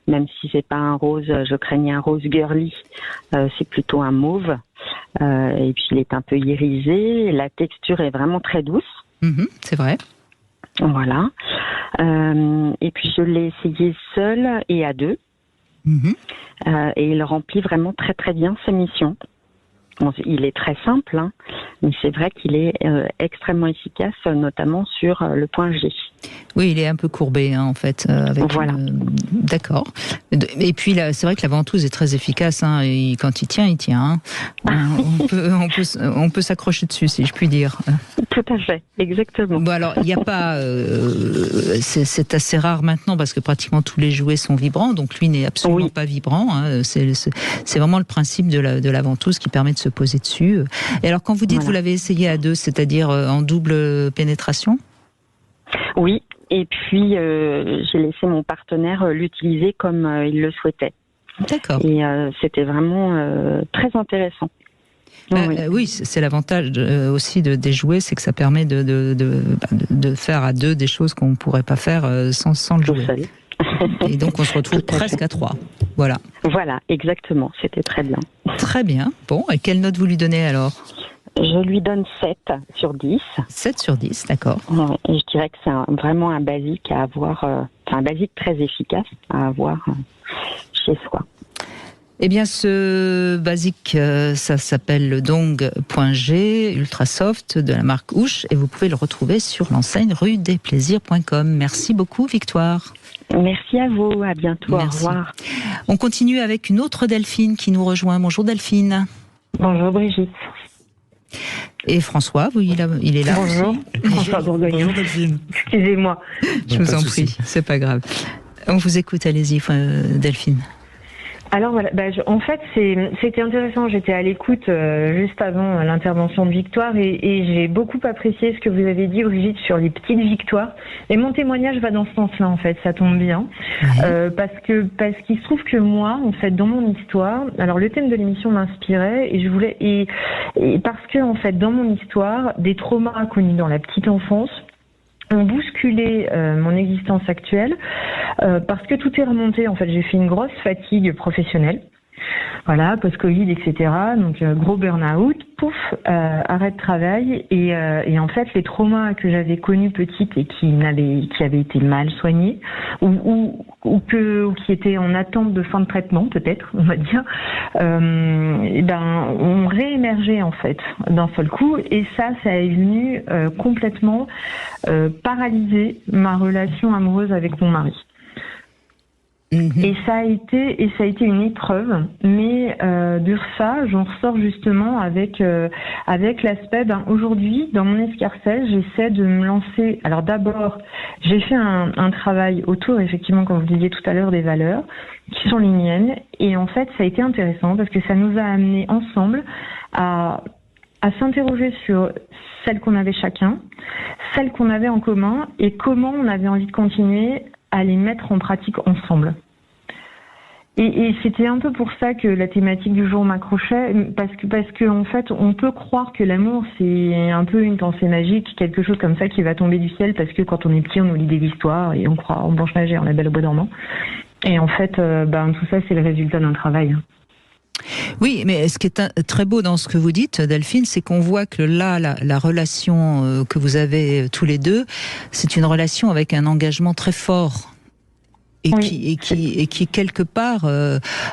même si c'est pas un rose. Je craignais un rose girly. C'est plutôt un mauve. Et puis il est un peu irisé. La texture est vraiment très douce. C'est vrai. Voilà. Et puis je l'ai essayé seul et à 2. Et il remplit vraiment très très bien sa mission. Bon, il est très simple, hein, mais c'est vrai qu'il est extrêmement efficace, notamment sur le point G. Oui, il est un peu courbé, hein, en fait. Voilà. D'accord. Et puis, là, c'est vrai que la ventouse est très efficace. Hein, et quand il tient, il tient. Hein. On peut s'accrocher dessus, si je puis dire. Tout à fait, exactement. Bon, alors, il n'y a pas... c'est assez rare maintenant, parce que pratiquement tous les jouets sont vibrants. Donc, lui n'est absolument pas vibrant. Hein, c'est vraiment le principe de la ventouse qui permet de se poser dessus. Et alors, quand vous dites vous l'avez essayé à 2, c'est-à-dire en double pénétration ? Oui, et puis j'ai laissé mon partenaire l'utiliser comme il le souhaitait. D'accord. Et c'était vraiment très intéressant. Oui, c'est l'avantage aussi des jouets, c'est que ça permet de faire à 2 des choses qu'on ne pourrait pas faire sans le jouet. Et donc on se retrouve presque à 3. Voilà. Voilà, exactement, c'était très bien. Très bien. Bon, et quelle note vous lui donnez alors ? Je lui donne 7 sur 10. 7 sur 10, d'accord. Et je dirais que c'est vraiment un basique à avoir, un basique très efficace à avoir chez soi. Eh bien, ce basique, ça s'appelle le Dong.G Ultra Soft de la marque Ouche et vous pouvez le retrouver sur l'enseigne ruedesplaisirs.com. Merci beaucoup, Victoire. Merci à vous, à bientôt, Merci. Au revoir. On continue avec une autre Delphine qui nous rejoint. Bonjour Delphine. Bonjour Brigitte. Et François, il est là. Bonjour. Aussi. François Bourgogne. Bonjour Delphine. Excusez-moi. Je vous en prie, c'est pas grave. On vous écoute, allez-y Delphine. Alors voilà, en fait c'était intéressant, j'étais à l'écoute juste avant l'intervention de Victoire et j'ai beaucoup apprécié ce que vous avez dit Brigitte sur les petites victoires et mon témoignage va dans ce sens-là en fait, ça tombe bien parce qu'il se trouve que moi en fait dans mon histoire, alors le thème de l'émission m'inspirait et je voulais et parce que en fait dans mon histoire des traumas connus dans la petite enfance ont bousculé mon existence actuelle parce que tout est remonté. En fait, j'ai fait une grosse fatigue professionnelle. Voilà, post-Covid, etc. Donc, gros burn-out, pouf, arrêt de travail. Et en fait, les traumas que j'avais connus petite et qui avaient été mal soignés, ou qui étaient en attente de fin de traitement, peut-être, on va dire, ont réémergé, en fait, d'un seul coup. Et ça est venu complètement paralyser ma relation amoureuse avec mon mari. Et ça a été une épreuve, mais de ça, j'en ressors justement avec l'aspect. Aujourd'hui, dans mon escarcelle, j'essaie de me lancer. Alors d'abord, j'ai fait un travail autour, effectivement, comme vous disiez tout à l'heure, des valeurs qui sont les miennes. Et en fait, ça a été intéressant parce que ça nous a amenés ensemble à s'interroger sur celles qu'on avait chacun, celles qu'on avait en commun, et comment on avait envie de continuer à les mettre en pratique ensemble. Et c'était un peu pour ça que la thématique du jour m'accrochait, parce que en fait, on peut croire que l'amour c'est un peu une pensée magique, quelque chose comme ça qui va tomber du ciel, parce que quand on est petit, on nous lit des histoires et on croit en Blanche-Neige et en La Belle au Bois dormant. Et en fait, tout ça, c'est le résultat d'un travail. Oui, mais ce qui est très beau dans ce que vous dites, Delphine, c'est qu'on voit que là, la relation que vous avez tous les deux, c'est une relation avec un engagement très fort. Et qui quelque part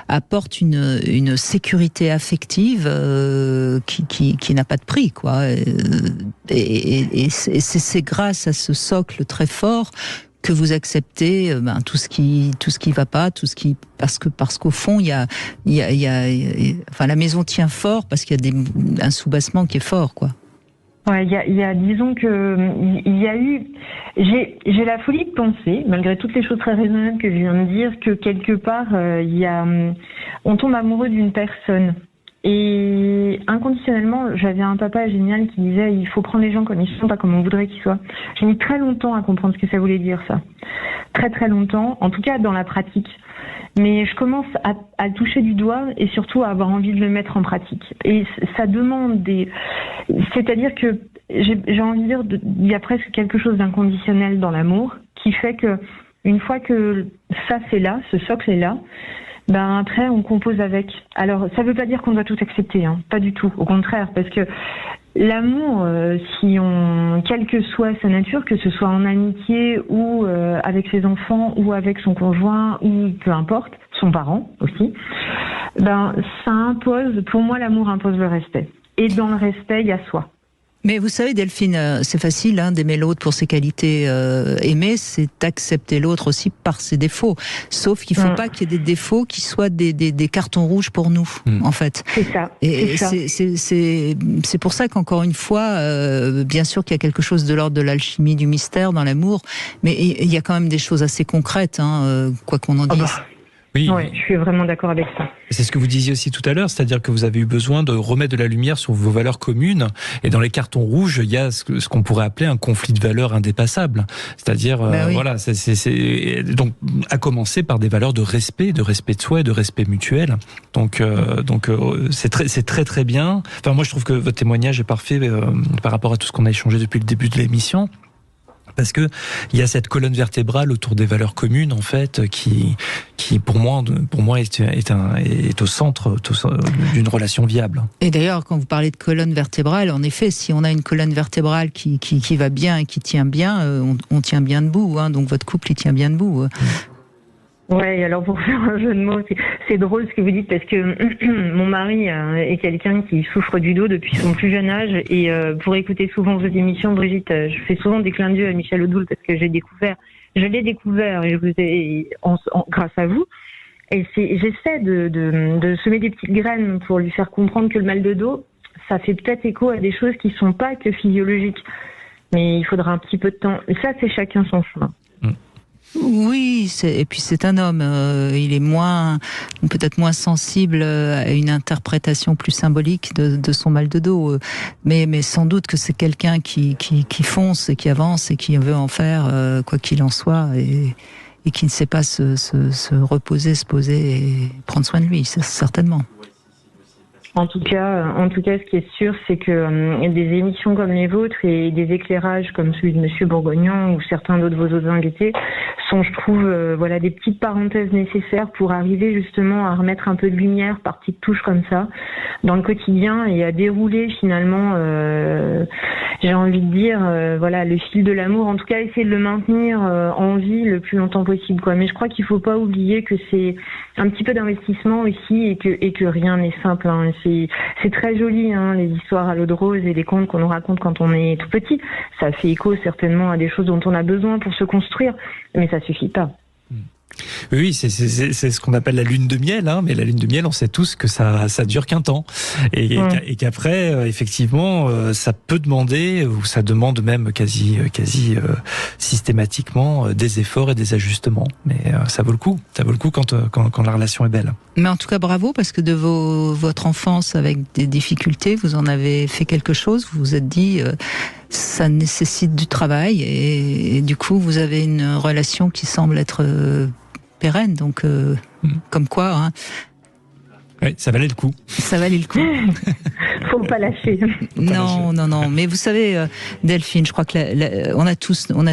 apporte une sécurité affective qui n'a pas de prix, quoi. Et c'est grâce à ce socle très fort que vous acceptez tout ce qui va pas, parce qu'au fond il y a la maison tient fort parce qu'il y a un soubassement qui est fort, quoi. Ouais, disons que il y a eu, j'ai la folie de penser, malgré toutes les choses très raisonnables que je viens de dire, que quelque part on tombe amoureux d'une personne Et inconditionnellement, j'avais un papa génial qui disait il faut prendre les gens comme ils sont, pas comme on voudrait qu'ils soient. J'ai mis très longtemps à comprendre ce que ça voulait dire, ça. Très très longtemps, en tout cas dans la pratique. Mais je commence à le toucher du doigt et surtout à avoir envie de le mettre en pratique. Et ça demande c'est-à-dire que j'ai envie de dire, il y a presque quelque chose d'inconditionnel dans l'amour qui fait que une fois que ça c'est là, ce socle est là, ben après on compose avec. Alors ça veut pas dire qu'on doit tout accepter, hein, pas du tout. Au contraire, parce que l'amour, quelle que soit sa nature, que ce soit en amitié ou avec ses enfants ou avec son conjoint ou peu importe, son parent aussi, ben ça impose. Pour moi, l'amour impose le respect. Et dans le respect, il y a soi. Mais vous savez, Delphine, c'est facile d'aimer l'autre pour ses qualités. Aimer, c'est accepter l'autre aussi par ses défauts. Sauf qu'il ne faut pas qu'il y ait des défauts qui soient des cartons rouges pour nous, en fait. C'est ça. Et c'est pour ça qu'encore une fois, bien sûr qu'il y a quelque chose de l'ordre de l'alchimie, du mystère dans l'amour, mais il y a quand même des choses assez concrètes, quoi qu'on en dise. Oui, je suis vraiment d'accord avec ça. C'est ce que vous disiez aussi tout à l'heure, c'est-à-dire que vous avez eu besoin de remettre de la lumière sur vos valeurs communes. Et dans les cartons rouges, il y a ce qu'on pourrait appeler un conflit de valeurs indépassable. C'est-à-dire, voilà, c'est donc à commencer par des valeurs de respect de soi et de respect mutuel. Donc c'est très très bien. Enfin, moi je trouve que votre témoignage est parfait par rapport à tout ce qu'on a échangé depuis le début de l'émission. Parce que il y a cette colonne vertébrale autour des valeurs communes en fait qui pour moi est au centre d'une relation viable. Et d'ailleurs quand vous parlez de colonne vertébrale, en effet, si on a une colonne vertébrale qui va bien et qui tient bien, on tient bien debout. Donc votre couple il tient bien debout. Ouais, alors pour faire un jeu de mots, c'est drôle ce que vous dites parce que mon mari est quelqu'un qui souffre du dos depuis son plus jeune âge et pour écouter souvent vos émissions, Brigitte, je fais souvent des clins d'yeux à Michel Odoul parce que je l'ai découvert grâce à vous et j'essaie de semer des petites graines pour lui faire comprendre que le mal de dos, ça fait peut-être écho à des choses qui sont pas que physiologiques, mais il faudra un petit peu de temps. Et ça, c'est chacun son chemin. Oui, et puis c'est un homme, il est peut-être moins sensible à une interprétation plus symbolique de son mal de dos, mais sans doute que c'est quelqu'un qui fonce et qui avance et qui veut en faire quoi qu'il en soit et qui ne sait pas se reposer, se poser et prendre soin de lui, certainement. En tout cas, ce qui est sûr, c'est que des émissions comme les vôtres et des éclairages comme celui de Monsieur Bourgognon ou certains d'autres de vos autres invités sont, je trouve, des petites parenthèses nécessaires pour arriver justement à remettre un peu de lumière par petites touches comme ça dans le quotidien et à dérouler finalement, j'ai envie de dire, le fil de l'amour. En tout cas, essayer de le maintenir en vie le plus longtemps possible, quoi. Mais je crois qu'il faut pas oublier que c'est un petit peu d'investissement aussi et que rien n'est simple. C'est très joli, les histoires à l'eau de rose et les contes qu'on nous raconte quand on est tout petit. Ça fait écho certainement à des choses dont on a besoin pour se construire, mais ça suffit pas. Oui, c'est ce qu'on appelle la lune de miel, mais la lune de miel, on sait tous que ça dure qu'un temps et qu'après, effectivement, ça peut demander ou ça demande même quasi systématiquement des efforts et des ajustements. Mais ça vaut le coup quand la relation est belle. Mais en tout cas, bravo parce que de votre enfance avec des difficultés, vous en avez fait quelque chose. Vous vous êtes dit. Ça nécessite du travail et du coup vous avez une relation qui semble être pérenne, donc comme quoi. Oui, ça valait le coup. Ça valait le coup. Faut pas lâcher. Non. Mais vous savez, Delphine, je crois que on a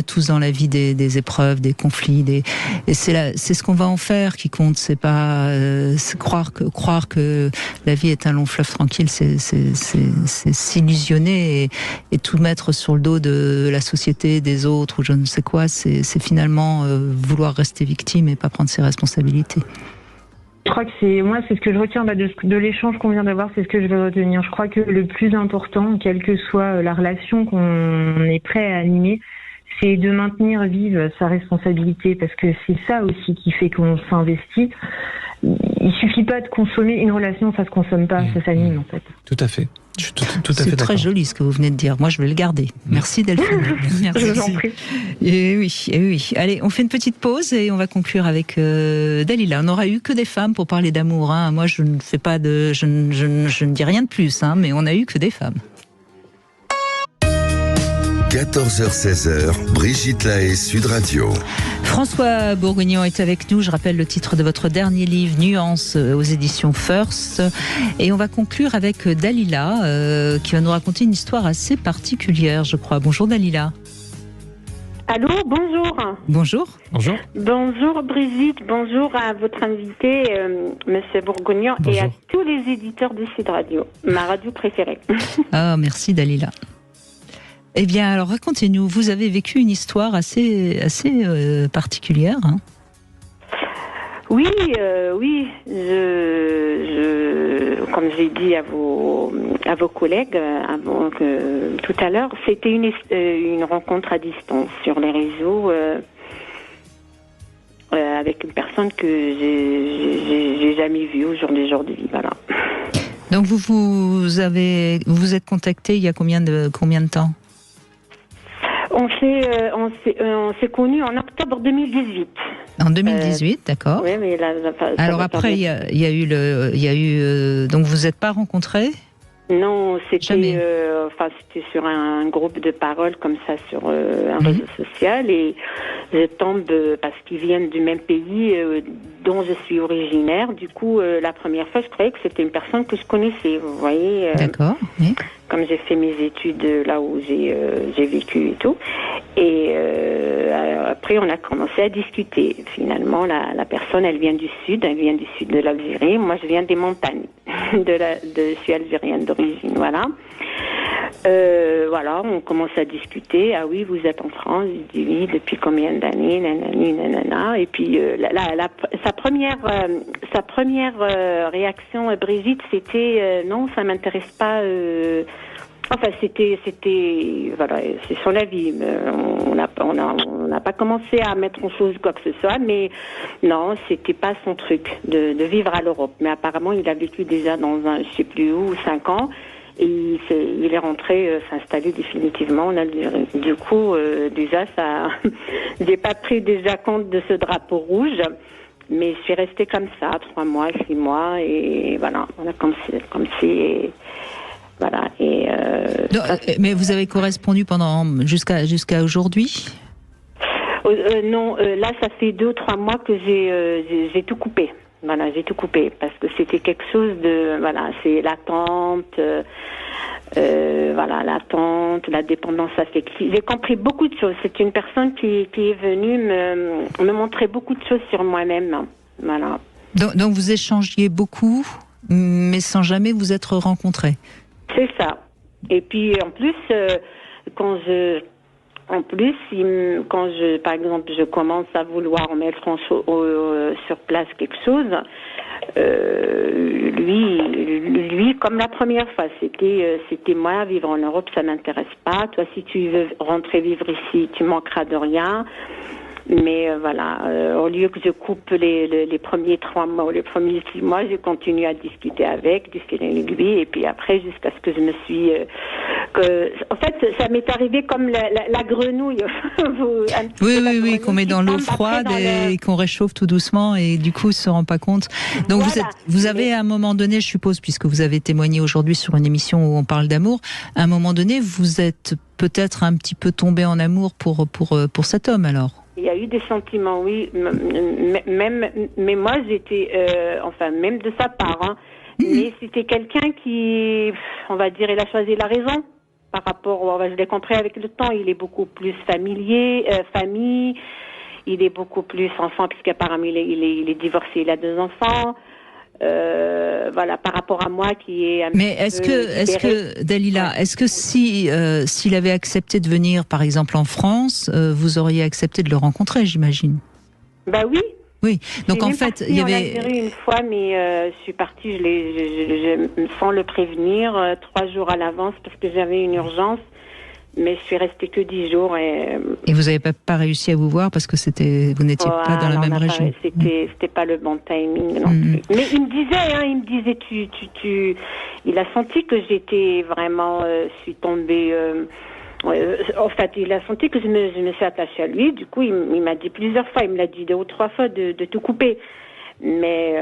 tous dans la vie des épreuves, des conflits, et c'est ce qu'on va en faire qui compte. C'est pas croire que la vie est un long fleuve tranquille. C'est s'illusionner et tout mettre sur le dos de la société, des autres ou je ne sais quoi. C'est finalement vouloir rester victime et pas prendre ses responsabilités. Je crois que c'est ce que je retiens de l'échange qu'on vient d'avoir, c'est ce que je vais retenir. Je crois que le plus important, quelle que soit la relation qu'on est prêt à animer, c'est de maintenir vive sa responsabilité, parce que c'est ça aussi qui fait qu'on s'investit. il suffit pas de consommer une relation, ça se consomme pas, ça s'anime en fait. Tout à fait. Je suis tout à fait C'est d'accord. très joli ce que vous venez de dire. Moi, je vais le garder. Merci Delphine. Merci. Je vous en prie. Et oui. Allez, on fait une petite pause et on va conclure avec Dalila. On n'aura eu que des femmes pour parler d'amour. Hein. Moi, je ne fais pas de, je ne dis rien de plus, hein, mais on a eu que des femmes. 14h-16h, Brigitte Lahaie, Sud Radio. François Bourguignon est avec nous. Je rappelle le titre de votre dernier livre, Nuances, aux éditions First. Et on va conclure avec Dalila, qui va nous raconter une histoire assez particulière, je crois. Bonjour Dalila. Allô, bonjour. Bonjour. Bonjour. Bonjour Brigitte, bonjour à votre invité, Monsieur Bourguignon, Bonjour. et à tous les éditeurs de Sud Radio, ma radio préférée. Ah, merci Dalila. Eh bien, alors racontez-nous, vous avez vécu une histoire assez particulière. Hein. Oui, comme j'ai dit à vos collègues tout à l'heure, c'était une rencontre à distance sur les réseaux avec une personne que j'ai jamais vue au jour d'aujourd'hui. Voilà. Donc vous êtes contacté il y a combien de temps? On s'est connus en octobre 2018. En 2018, d'accord. Oui, mais là, alors après, il y a eu. Donc vous n'êtes pas rencontrés? Non, c'était sur un groupe de parole comme ça sur un réseau social, et je tombe parce qu'ils viennent du même pays dont je suis originaire. Du coup, la première fois, je croyais que c'était une personne que je connaissais. Vous voyez. D'accord. Oui. Comme j'ai fait mes études là où j'ai vécu et tout. Et après, on a commencé à discuter. Finalement, la personne, elle vient du sud de l'Algérie. Moi, je viens des montagnes. Je suis algérienne d'origine, voilà. Voilà, on commence à discuter. Ah oui, vous êtes en France? Je dis oui, depuis combien d'années? Nanani, nanana. Et puis, sa première réaction, Brigitte, c'était non, ça m'intéresse pas. Enfin, c'était, voilà, c'est son avis. On n'a pas commencé à mettre en chose quoi que ce soit, mais non, c'était pas son truc de vivre à l'Europe. Mais apparemment, il a vécu déjà dans je sais plus où, 5 ans, et il est rentré s'installer définitivement en Algérie. Du coup, déjà, ça, j'ai pas pris déjà compte de ce drapeau rouge. Mais je suis restée comme ça, 3 mois, 6 mois, et voilà, on a comme si voilà. Et mais vous avez correspondu jusqu'à aujourd'hui? Non, là, ça fait 2 ou 3 mois que j'ai tout coupé. Voilà, j'ai tout coupé parce que c'était quelque chose de, voilà, c'est l'attente. Voilà, l'attente, la dépendance affective. J'ai compris beaucoup de choses. C'est une personne qui est venue me montrer beaucoup de choses sur moi-même. Voilà. Donc vous échangiez beaucoup, mais sans jamais vous être rencontrés. C'est ça. Et puis en plus, quand par exemple, je commence à vouloir mettre sur place quelque chose, lui, comme la première fois, c'était moi, vivre en Europe, ça m'intéresse pas. Toi, si tu veux rentrer vivre ici, tu manqueras de rien. Mais voilà, au lieu que je coupe les premiers 3 mois ou les premiers 6 mois, je continue à discuter avec lui, et puis après, jusqu'à ce que je me suis... en fait, ça m'est arrivé comme la grenouille. Oui, qu'on met dans l'eau froide et qu'on réchauffe tout doucement, et du coup, on ne se rend pas compte. Donc voilà. Vous avez à un moment donné, je suppose, puisque vous avez témoigné aujourd'hui sur une émission où on parle d'amour, à un moment donné, vous êtes peut-être un petit peu tombé en amour pour cet homme, alors? Il y a eu des sentiments, oui. Mais moi, j'étais, même de sa part, hein. Mais c'était quelqu'un qui, on va dire, il a choisi la raison par rapport, je l'ai compris avec le temps, il est beaucoup plus famille, il est beaucoup plus enfant, puisqu'apparemment il est divorcé, il a 2 enfants. Voilà, par rapport à moi qui est un Mais est-ce que Dalila, est-ce que s'il avait accepté de venir par exemple en France, vous auriez accepté de le rencontrer, j'imagine? Bah oui. Oui. Donc en fait, il y avait Algérie une fois, mais je suis partie, sans le prévenir, 3 jours à l'avance parce que j'avais une urgence. Mais je suis restée que 10 jours. Et vous n'avez pas réussi à vous voir parce que vous n'étiez pas dans la même région. C'était pas le bon timing non plus. Mais il me disait, il a senti que j'étais vraiment, suis tombée. En fait, il a senti que je me suis attachée à lui. Du coup, il m'a dit plusieurs fois, il me l'a dit 2 ou 3 fois de tout couper. Mais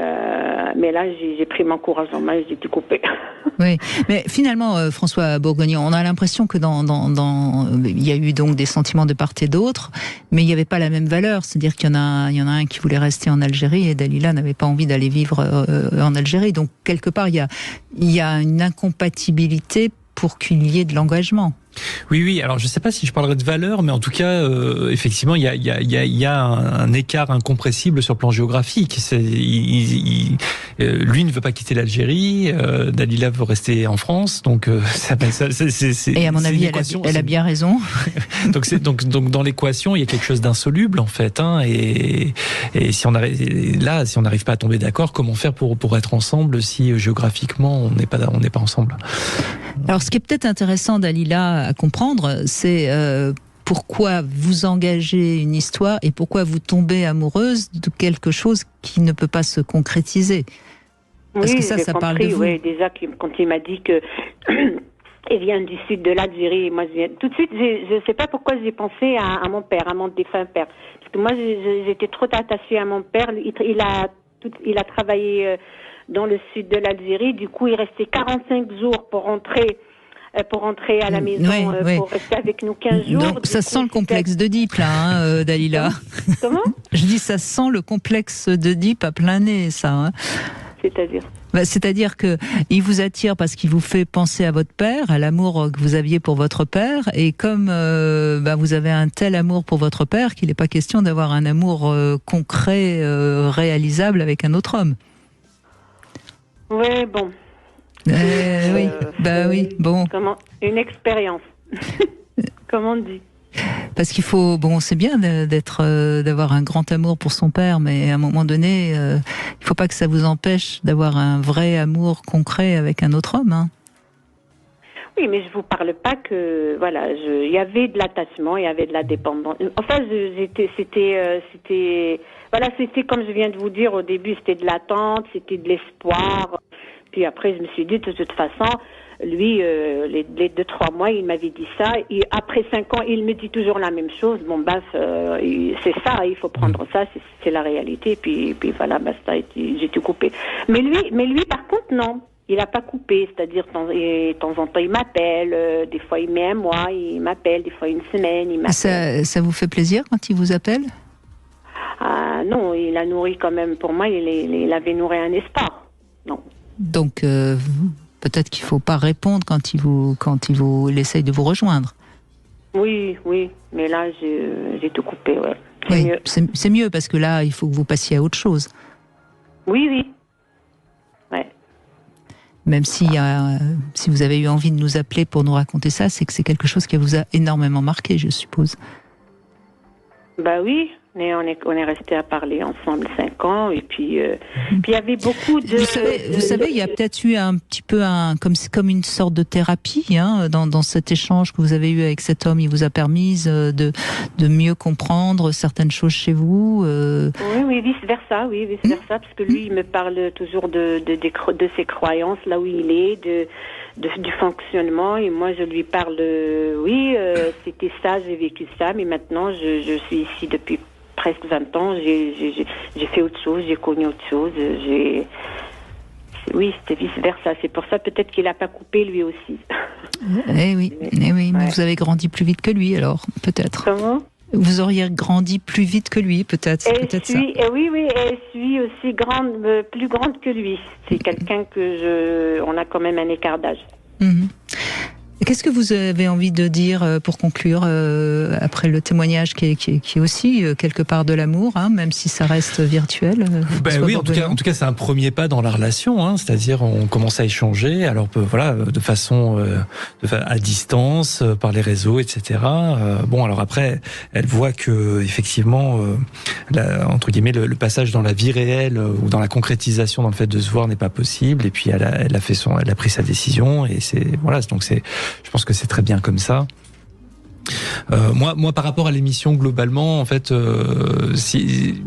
là, j'ai pris mon courage en main et j'ai tout coupé. Oui, mais finalement, François Bourgognon, on a l'impression que il y a eu donc des sentiments de part et d'autre, mais il n'y avait pas la même valeur. C'est-à-dire qu'il y en a un qui voulait rester en Algérie et Dalila n'avait pas envie d'aller vivre en Algérie. Donc quelque part, il y a une incompatibilité pour qu'il y ait de l'engagement. Oui. Alors, je ne sais pas si je parlerai de valeur, mais en tout cas, effectivement, il y a un écart incompressible sur le plan géographique. Lui ne veut pas quitter l'Algérie, Dalila veut rester en France, donc et à mon avis, elle a bien raison. donc dans l'équation, il y a quelque chose d'insoluble en fait. Et si on n'arrive pas à tomber d'accord, comment faire pour être ensemble si géographiquement on n'est pas ensemble? Alors, ce qui est peut-être intéressant, Dalila, à comprendre, c'est pourquoi vous engagez une histoire et pourquoi vous tombez amoureuse de quelque chose qui ne peut pas se concrétiser. Parce que ça parle de vous. Oui, déjà, quand il m'a dit que il vient du sud de l'Algérie, moi, tout de suite, je ne sais pas pourquoi j'ai pensé à mon père, à mon défunt père. Parce que moi, j'étais trop attachée à mon père. Il a travaillé dans le sud de l'Algérie. Du coup, il restait 45 jours pour rentrer à la maison, pour rester avec nous 15 jours. Donc, ça sent le complexe d'Oedipe, là, Dalila. Comment ? Je dis, ça sent le complexe d'Oedipe à plein nez, ça. Hein. C'est-à-dire ? C'est-à-dire que il vous attire parce qu'il vous fait penser à votre père, à l'amour que vous aviez pour votre père, et comme vous avez un tel amour pour votre père qu'il n'est pas question d'avoir un amour concret, réalisable avec un autre homme. Ouais, bon. Oui, bon. Une expérience. Comment on dit ? Parce qu'il faut, c'est bien d'avoir un grand amour pour son père, mais à un moment donné, il faut pas que ça vous empêche d'avoir un vrai amour concret avec un autre homme. Hein. Oui, mais je vous parle pas que, il y avait de l'attachement, il y avait de la dépendance. Enfin, c'était comme je viens de vous dire au début, c'était de l'attente, c'était de l'espoir. Puis après, je me suis dit, de toute façon, lui, les 2-3 mois, il m'avait dit ça. Et après 5 ans, il me dit toujours la même chose. Bon, c'est ça, il faut prendre ça, c'est la réalité. Puis voilà, basta, j'ai tout coupé. Mais lui, par contre, non. Il n'a pas coupé, c'est-à-dire de temps en temps il m'appelle, des fois il met un mois, il m'appelle, des fois une semaine, il m'appelle. Ça vous fait plaisir quand il vous appelle ? Ah non, il a nourri quand même, pour moi, il avait nourri un espoir. Non. Donc peut-être qu'il ne faut pas répondre quand il essaye de vous rejoindre. Oui, mais là j'ai tout coupé, ouais. Oui, c'est mieux parce que là il faut que vous passiez à autre chose. Oui. Ouais. Même si vous avez eu envie de nous appeler pour nous raconter ça, c'est que c'est quelque chose qui vous a énormément marqué, je suppose. Bah oui, mais on est resté à parler ensemble 5 ans et puis il y avait beaucoup de. Vous savez, il y a peut-être eu un petit peu comme une sorte de thérapie dans cet échange que vous avez eu avec cet homme. Il vous a permis de mieux comprendre certaines choses chez vous. Oui, vice versa, parce que lui, il me parle toujours de ses croyances, là où il est, du fonctionnement, et moi je lui parle c'était ça, j'ai vécu ça, mais maintenant je suis ici depuis presque 20 ans, j'ai fait autre chose, j'ai connu autre chose, oui, c'était vice versa, c'est pour ça peut-être qu'il n'a pas coupé lui aussi. Oui, mais vous avez grandi plus vite que lui alors, peut-être. Comment ? Vous auriez grandi plus vite que lui, peut-être. Et je suis aussi plus grande que lui. C'est quelqu'un on a quand même un écart d'âge. Mm-hmm. Qu'est-ce que vous avez envie de dire pour conclure après le témoignage qui est aussi quelque part de l'amour, même si ça reste virtuel? Oui, en tout cas, c'est un premier pas dans la relation. C'est-à-dire, on commence à échanger. Alors, de façon à distance, par les réseaux, etc. Alors après, elle voit que effectivement, entre guillemets, le passage dans la vie réelle ou dans la concrétisation, dans le fait de se voir, n'est pas possible. Et puis, elle a pris sa décision. Et je pense que c'est très bien comme ça. Moi, par rapport à l'émission globalement, en fait, si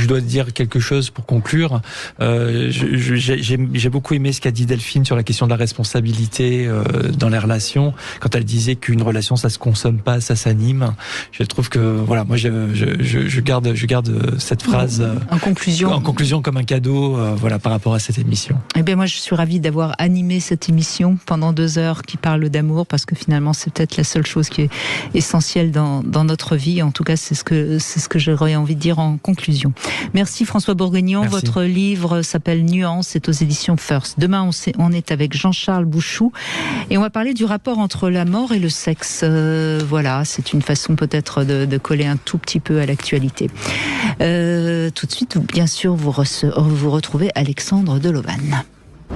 je dois dire quelque chose pour conclure, j'ai beaucoup aimé ce qu'a dit Delphine sur la question de la responsabilité dans les relations, quand elle disait qu'une relation ça se consomme pas, ça s'anime. Je trouve que voilà, moi je garde cette phrase en conclusion comme un cadeau, voilà, par rapport à cette émission. Eh bien moi je suis ravie d'avoir animé cette émission pendant 2 heures qui parle d'amour, parce que finalement c'est peut-être la seule chose qui est essentielle dans notre vie. En tout cas c'est ce que j'aurais envie de dire en conclusion. Merci François Bourguignon. Merci. Votre livre s'appelle Nuance, c'est aux éditions First. Demain on est avec Jean-Charles Bouchou et on va parler du rapport entre la mort et le sexe. Voilà, c'est une façon peut-être de coller un tout petit peu à l'actualité. Tout de suite, bien sûr, vous retrouvez Alexandre Delovan.